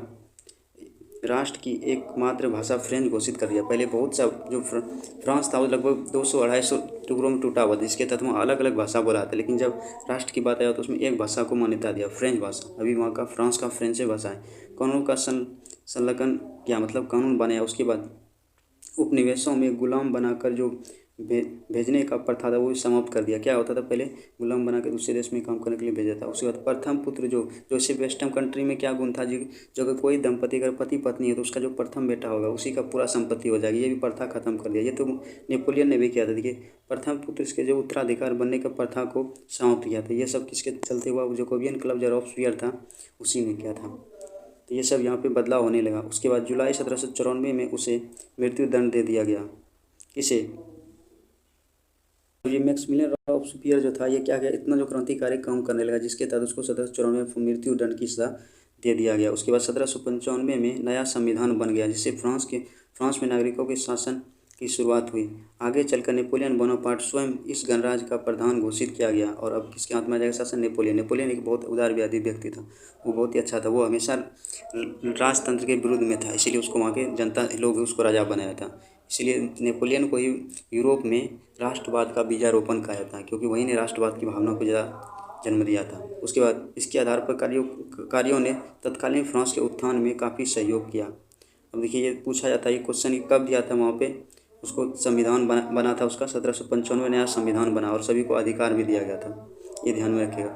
Speaker 1: राष्ट्र की एकमात्र भाषा फ्रेंच घोषित कर दिया। पहले बहुत सा जो फ्रांस था वो लगभग 200-250 टुकड़ों में टूटा हुआ था, जिसके तहत वहाँ अलग अलग भाषा बोला था। लेकिन जब राष्ट्र की बात आया तो उसमें एक भाषा को मान्यता दिया, फ्रेंच भाषा। अभी वहाँ का फ्रांस का फ्रेंच भाषा है। कानून का संलग्न किया, मतलब कानून बनाया। उसके बाद उपनिवेशों में गुलाम बनाकर जो भेजने का प्रथा था वो भी समाप्त कर दिया। क्या होता था, पहले गुलाम बना के दूसरे देश में काम करने के लिए भेजा था। उसके बाद प्रथम पुत्र जो से वेस्टर्न कंट्री में क्या गुण था, जो अगर कोई दंपति अगर पति पत्नी है तो उसका जो प्रथम बेटा होगा उसी का पूरा संपत्ति हो जाएगी। ये भी प्रथा खत्म कर दिया। ये तो नेपोलियन ने भी किया था। देखिए, प्रथम पुत्र इसके जो उत्तराधिकार बनने का प्रथा को समाप्त किया था। ये सब किसके चलते हुआ, जोकोवियन क्लब जो रॉबस्पियर था उसी ने किया था। तो ये सब यहाँ पे बदलाव होने लगा। उसके बाद जुलाई 1794 में उसे मृत्यु दंड दे दिया गया। इसे ये मैक्सिमिलियन रॉबस्पियर जो था, ये क्या गया, इतना जो क्रांतिकारी काम करने लगा, जिसके तहत उसको 1794 में मृत्यु दंड की सजा दे दिया गया। उसके बाद 1795 में नया संविधान बन गया, जिससे फ्रांस में नागरिकों के शासन की शुरुआत हुई। आगे चलकर नेपोलियन बोनापार्ट स्वयं इस गणराज्य का प्रधान घोषित किया गया। और अब किसके हाथ में आ जाएगा शासन, नेपोलियन एक बहुत उदारवादी व्यक्ति था, वो बहुत ही अच्छा था। वो हमेशा राजतंत्र के विरुद्ध में था, इसीलिए उसको वहाँ के जनता लोग उसको राजा बनाया था। इसलिए नेपोलियन को ही यूरोप में राष्ट्रवाद का बीजारोपण कहा जाता है, क्योंकि वही ने राष्ट्रवाद की भावना को ज़्यादा जन्म दिया था। उसके बाद इसके आधार पर कार्यों ने तत्कालीन फ्रांस के उत्थान में काफ़ी सहयोग किया। अब देखिए, ये पूछा जाता है, ये क्वेश्चन कब दिया था वहाँ पे, उसको संविधान बना था उसका 1795 नया संविधान बना और सभी को अधिकार भी दिया गया था, ये ध्यान में रखिएगा।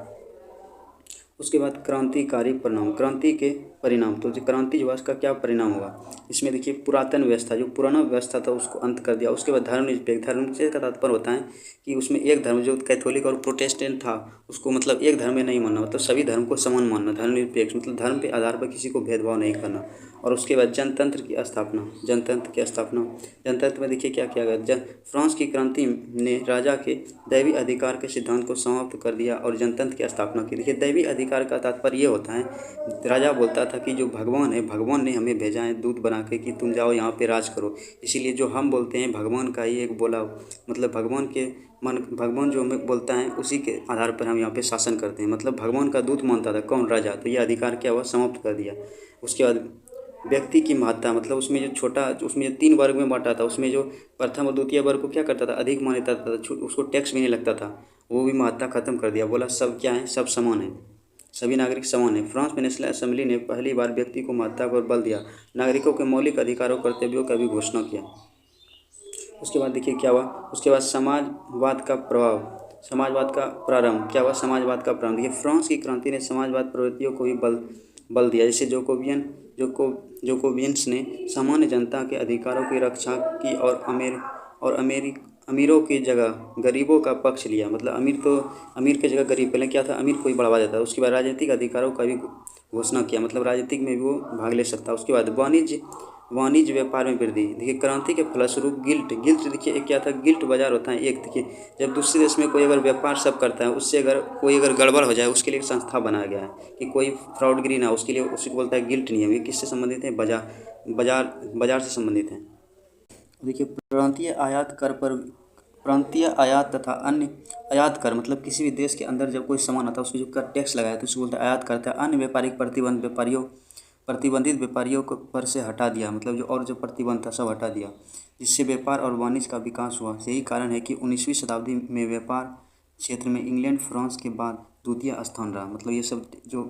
Speaker 1: उसके बाद क्रांतिकारी परिणाम, क्रांति के परिणाम। तो जो क्रांति जो है उसका क्या परिणाम हुआ, इसमें देखिए पुरातन व्यवस्था, जो पुराना व्यवस्था था उसको अंत कर दिया। उसके बाद धर्मनिरपेक्ष, धर्मनिरपेक्ष का तात्पर्य होता है कि उसमें एक धर्म जो कैथोलिक और प्रोटेस्टेंट था उसको मतलब एक धर्म में नहीं मानना, मतलब सभी धर्म को समान मानना। धर्मनिरपेक्ष मतलब धर्म के आधार पर किसी को भेदभाव नहीं करना। और उसके बाद जनतंत्र की स्थापना, जनतंत्र की स्थापना, जनतंत्र में देखिए क्या किया गया। फ्रांस की क्रांति ने राजा के दैवी अधिकार के सिद्धांत को समाप्त कर दिया और जनतंत्र की स्थापना की। देखिए दैवी अधिकार का तात्पर्य ये होता है, राजा बोलता था कि जो भगवान है, भगवान ने हमें भेजा है दूत बना के कि तुम जाओ यहाँ पे राज करो। इसीलिए जो हम बोलते हैं भगवान का ही एक बोला, मतलब भगवान जो हमें बोलता है उसी के आधार पर हम यहाँ पे शासन करते हैं। मतलब भगवान का दूत मानता था कौन, राजा। तो ये अधिकार क्या हुआ, समाप्त कर दिया। उसके बाद व्यक्ति की महत्ता, मतलब उसमें जो छोटा, उसमें जो 3 वर्ग में बांटा था, उसमें जो प्रथम और द्वितीय वर्ग को क्या करता था, अधिक मान्यता था, उसको टैक्स भी नहीं लगता था, वो भी महत्ता खत्म कर दिया। बोला सब क्या है, सब समान है, सभी नागरिक समान है। फ्रांस में नेशनल असेंबली ने पहली बार व्यक्ति को महत्ता पर बल दिया, नागरिकों के मौलिक अधिकारों कर्तव्यों का भी घोषणा किया। उसके बाद देखिए क्या हुआ, उसके बाद समाजवाद का प्रभाव, समाजवाद का प्रारंभ क्या हुआ, समाजवाद का प्रारंभ। देखिए फ्रांस की क्रांति ने समाजवाद प्रवृत्तियों को भी बल दिया। जैसे जोकोवियंस ने सामान्य जनता के अधिकारों की रक्षा की और अमीरों की जगह गरीबों का पक्ष लिया। मतलब अमीर की जगह गरीब, पहले क्या था, अमीर को ही बढ़ावा देता था। उसके बाद राजनीतिक अधिकारों का भी घोषणा किया, मतलब राजनीतिक में भी वो भाग ले सकता। उसके बाद वाणिज्य व्यापार में वृद्धि। देखिए क्रांति के फलस्वरूप गिल्ट देखिए एक क्या था, गिल्ट बाजार होता है एक। देखिए जब दूसरे देश में कोई अगर व्यापार सब करता है, उससे अगर कोई गड़बड़ हो जाए उसके लिए एक संस्था बनाया गया है कि कोई फ्रॉडगिरी ना, उसके लिए उसी को बोलता है गिल्ट नियम। ये किससे संबंधित है, बाजार से संबंधित है। देखिए प्रांतीय आयात तथा अन्य आयात कर, मतलब किसी भी देश के अंदर जब कोई सामान आता है उसको जो कर टैक्स लगाया तो उसको बोलते हैं आयात करता है। अन्य व्यापारिक प्रतिबंधित व्यापारियों को पर से हटा दिया, मतलब जो प्रतिबंध था सब हटा दिया, जिससे व्यापार और वाणिज्य का विकास हुआ। यही कारण है कि 19वीं शताब्दी में व्यापार क्षेत्र में इंग्लैंड फ्रांस के बाद द्वितीय स्थान रहा। मतलब ये सब जो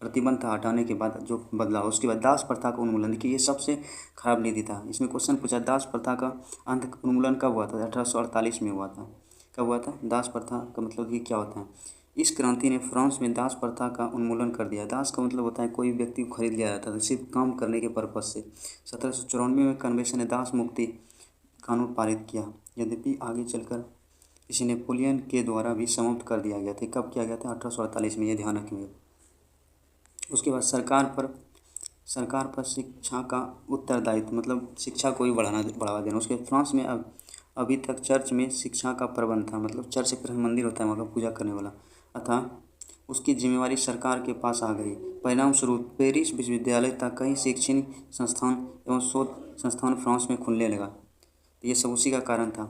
Speaker 1: प्रतिबंध था हटाने के बाद जो बदलाव। उसके बाद दास प्रथा का उन्मूलन। देखिए ये सबसे खराब नीति था। इसमें क्वेश्चन पूछा दास प्रथा का अंत उन्मूलन कब हुआ था, 1848 में हुआ था। कब हुआ था, दास प्रथा का मतलब ये क्या होता है। इस क्रांति ने फ्रांस में दास प्रथा का उन्मूलन कर दिया। दास का मतलब होता है कोई व्यक्ति को खरीद लिया जाता था सिर्फ काम करने के पर्पज से। 1794 में कन्वेंशन ने दास मुक्ति कानून पारित किया, यद्यपि आगे चलकर इसे नेपोलियन के द्वारा भी समाप्त कर दिया गया था। कब किया गया था, 1848 में, ये ध्यान रखेंगे। उसके बाद सरकार पर शिक्षा का उत्तरदायित्व, मतलब शिक्षा को भी बढ़ावा देना। उसके फ्रांस में अभी तक चर्च में शिक्षा का प्रबंध था, मतलब चर्च एक मंदिर होता है वहाँ का पूजा करने वाला, अतः उसकी जिम्मेवारी सरकार के पास आ गई। परिणाम स्वरूप पेरिस विश्वविद्यालय तक कई शैक्षणिक संस्थान एवं शोध संस्थान फ्रांस में खुलने लगा। ये सब उसी का कारण था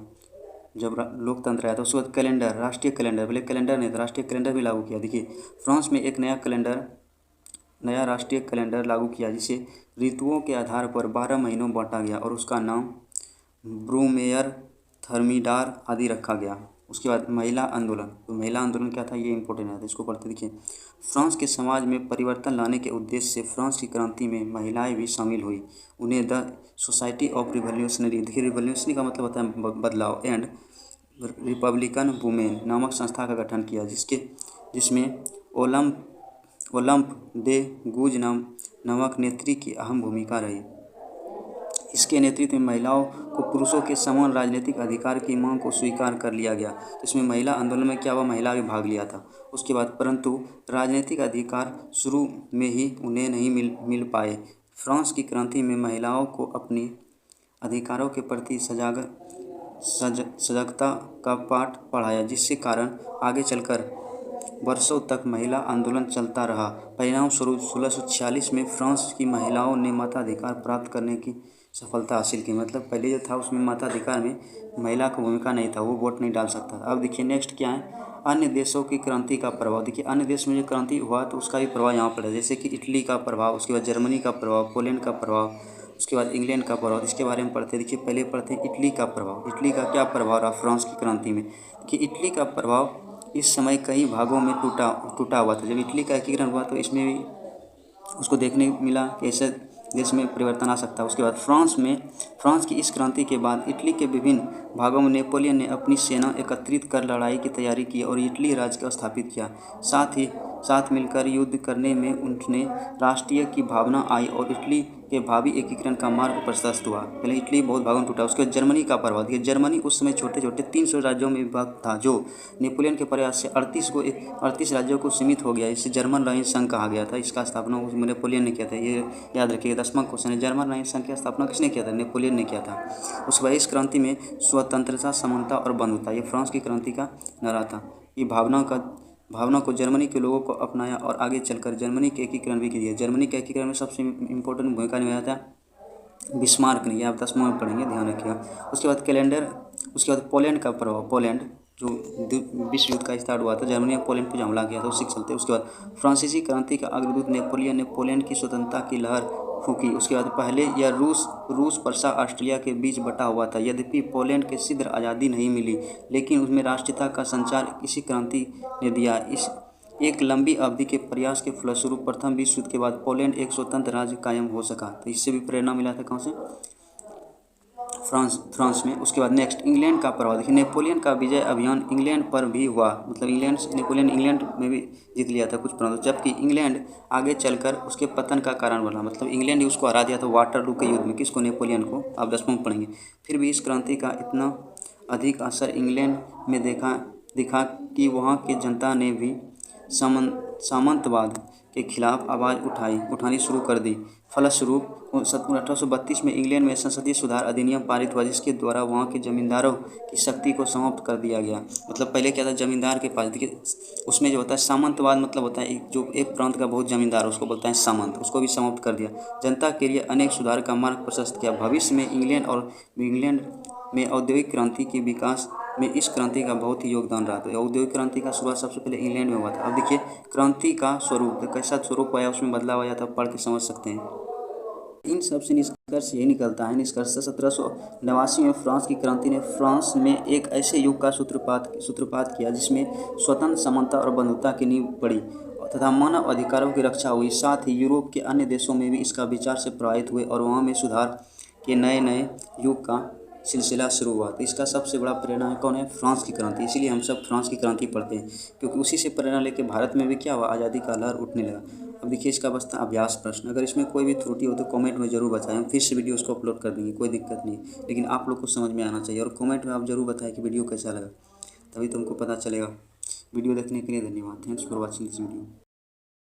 Speaker 1: जब लोकतंत्र आया था। उसके बाद कैलेंडर, राष्ट्रीय कैलेंडर, पहले कैलेंडर नहीं था, राष्ट्रीय कैलेंडर भी लागू किया। देखिए फ्रांस में एक नया राष्ट्रीय कैलेंडर लागू किया, जिसे ऋतुओं के आधार पर 12 महीनों बांटा गया और उसका नाम ब्रूमेयर, थर्मिडार आदि रखा गया। उसके बाद महिला आंदोलन। तो महिला आंदोलन क्या था, ये इंपॉर्टेंट है, तो इसको पढ़ते। देखिए फ्रांस के समाज में परिवर्तन लाने के उद्देश्य से फ्रांस की क्रांति में महिलाएं भी शामिल हुई। उन्हें द सोसाइटी ऑफ रिवॉल्यूशनरी, देखिए रिवॉल्यूशनरी का मतलब होता है बदलाव, एंड रिपब्लिकन वुमेन नामक संस्था का गठन किया, जिसमें ओलंप दे गूज नामक नेत्री की अहम भूमिका रही। इसके नेतृत्व में महिलाओं को पुरुषों के समान राजनीतिक अधिकार की मांग को स्वीकार कर लिया गया। तो इसमें महिला आंदोलन में क्या हुआ, महिला भी भाग लिया था। उसके बाद परंतु राजनीतिक अधिकार शुरू में ही उन्हें नहीं मिल पाए। फ्रांस की क्रांति में महिलाओं को अपने अधिकारों के प्रति सजगता का पाठ पढ़ाया, जिसके कारण आगे चलकर वर्षों तक महिला आंदोलन चलता रहा। परिणाम स्वरूप 1646 में फ्रांस की महिलाओं ने मताधिकार प्राप्त करने की सफलता हासिल की। मतलब पहले जो था उसमें मताधिकार में महिला की भूमिका नहीं था, वो वोट नहीं डाल सकता था। अब देखिए नेक्स्ट क्या है, अन्य देशों की क्रांति का प्रभाव। देखिए अन्य देश में जो क्रांति हुआ तो उसका भी प्रभाव यहाँ पड़ा, जैसे कि इटली का प्रभाव, उसके बाद जर्मनी का प्रभाव, पोलैंड का प्रभाव, उसके बाद इंग्लैंड का प्रभाव। इसके बारे में पढ़ते हैं। देखिए पहले पढ़ते हैं इटली का प्रभाव। इटली का क्या प्रभाव रहा फ्रांस की क्रांति में। देखिए इटली का प्रभाव इस समय कई भागों में टूटा हुआ था। जब इटली का एकीकरण हुआ तो इसमें भी उसको देखने मिला कि ऐसे देश में परिवर्तन आ सकता है। उसके बाद फ्रांस की इस क्रांति के बाद इटली के विभिन्न भागों में नेपोलियन ने अपनी सेना एकत्रित कर लड़ाई की तैयारी की और इटली राज्य को स्थापित किया। साथ ही साथ मिलकर युद्ध करने में उन्हें राष्ट्रीय की भावना आई और इटली के भावी एकीकरण का मार्ग प्रशस्त हुआ। पहले इटली बहुत भागन टूटा। उसके बाद जर्मनी का प्रभाव देखिए, जर्मनी उस समय छोटे छोटे 300 राज्यों में विभक्त था, जो नेपोलियन के प्रयास से 38 राज्यों को सीमित हो गया। इसे जर्मन राइन संघ कहा गया था। इसका स्थापना नेपोलियन ने किया था। ये याद रखिएगा, 10वां क्वेश्चन है। जर्मन राइन संघ की स्थापना किसने किया था? नेपोलियन ने किया था। उसके बाद इस क्रांति में स्वतंत्रता, समानता और बंधुता, ये फ्रांस की क्रांति का नारा था। ये भावना को जर्मनी के लोगों को अपनाया और आगे चलकर जर्मनी के एकीकरण भी किया। जर्मनी के एकीकरण में सबसे इम्पोर्टेंट भूमिका निभाया था बिस्मार्क ने। आप 10वां में पढ़ेंगे, ध्यान रखिएगा। उसके बाद पोलैंड का प्रभाव। पोलैंड जो विश्व युद्ध का स्टार्ट हुआ था, जर्मनी ने पोलैंड पर हमला किया था, उसी के चलते। उसके बाद फ्रांसीसी क्रांति का अग्रदूत नेपोलियन ने पोलैंड की स्वतंत्रता की लहर फूकी। उसके बाद पहले यह रूस पर्सा ऑस्ट्रिया के बीच बटा हुआ था। यद्यपि पोलैंड के शीघ्र आज़ादी नहीं मिली, लेकिन उसमें राष्ट्रीयता का संचार इसी क्रांति ने दिया। इस एक लंबी अवधि के प्रयास के फलस्वरूप प्रथम विश्व युद्ध के बाद पोलैंड एक स्वतंत्र राज्य कायम हो सका। तो इससे भी प्रेरणा मिला था कहाँ से? फ्रांस में। उसके बाद नेक्स्ट, इंग्लैंड का प्रभाव देखिए। नेपोलियन का विजय अभियान इंग्लैंड पर भी हुआ, मतलब नेपोलियन इंग्लैंड में भी जीत लिया था कुछ प्रांतों, जबकि इंग्लैंड आगे चलकर उसके पतन का कारण बना। मतलब इंग्लैंड ही उसको हरा दिया था वाटरलू के युद्ध में। किसको? नेपोलियन को। आप 10वां में पढ़ेंगे। फिर भी इस क्रांति का इतना अधिक असर इंग्लैंड में दिखा कि वहाँ की जनता ने भी सामंतवाद के खिलाफ आवाज़ उठानी शुरू कर दी। फलस्वरूप 1832 में इंग्लैंड में संसदीय सुधार अधिनियम पारित हुआ, जिसके द्वारा वहाँ के जमींदारों की शक्ति को समाप्त कर दिया गया। मतलब पहले क्या था, जमींदार के पास, देखिए उसमें जो होता है सामंतवाद, मतलब होता है जो एक प्रांत का बहुत जमींदार, उसको बोलता है सामंत, उसको भी समाप्त कर दिया। जनता के लिए अनेक सुधार का मार्ग प्रशस्त किया। भविष्य में इंग्लैंड में औद्योगिक क्रांति के विकास में इस क्रांति का बहुत ही योगदान रहा। तो औद्योगिक क्रांति का शुरुआत सबसे पहले इंग्लैंड में हुआ था। अब देखिए क्रांति का स्वरूप, कैसा स्वरूप आया, उसमें बदलाव आया था, पढ़ के समझ सकते हैं। इन सब से निष्कर्ष यही निकलता है। निष्कर्ष 1789 में फ्रांस की क्रांति ने फ्रांस में एक ऐसे युग का सूत्रपात किया जिसमें स्वतंत्र, समानता और बंधुता की नींव पड़ी तथा मानव अधिकारों की रक्षा हुई। साथ ही यूरोप के अन्य देशों में भी इसका विचार से प्रभावित हुए और वहाँ में सुधार के नए नए युग का सिलसिला शुरू हुआ। तो इसका सबसे बड़ा प्रेरणा कौन है? फ्रांस की क्रांति। इसीलिए हम सब फ्रांस की क्रांति पढ़ते हैं, क्योंकि उसी से प्रेरणा लेकर भारत में भी क्या हुआ, आज़ादी का लहर उठने लगा। अब देखिए इसका बचता अभ्यास प्रश्न। अगर इसमें कोई भी त्रुटि हो तो कमेंट में जरूर बताएं, हम फिर से वीडियो उसको अपलोड कर देंगे, कोई दिक्कत नहीं। लेकिन आप लोग को समझ में आना चाहिए और कमेंट में आप जरूर बताएं कि वीडियो कैसा लगा, तभी तुमको पता चलेगा। वीडियो देखने के लिए धन्यवाद। Thanks for watching this video.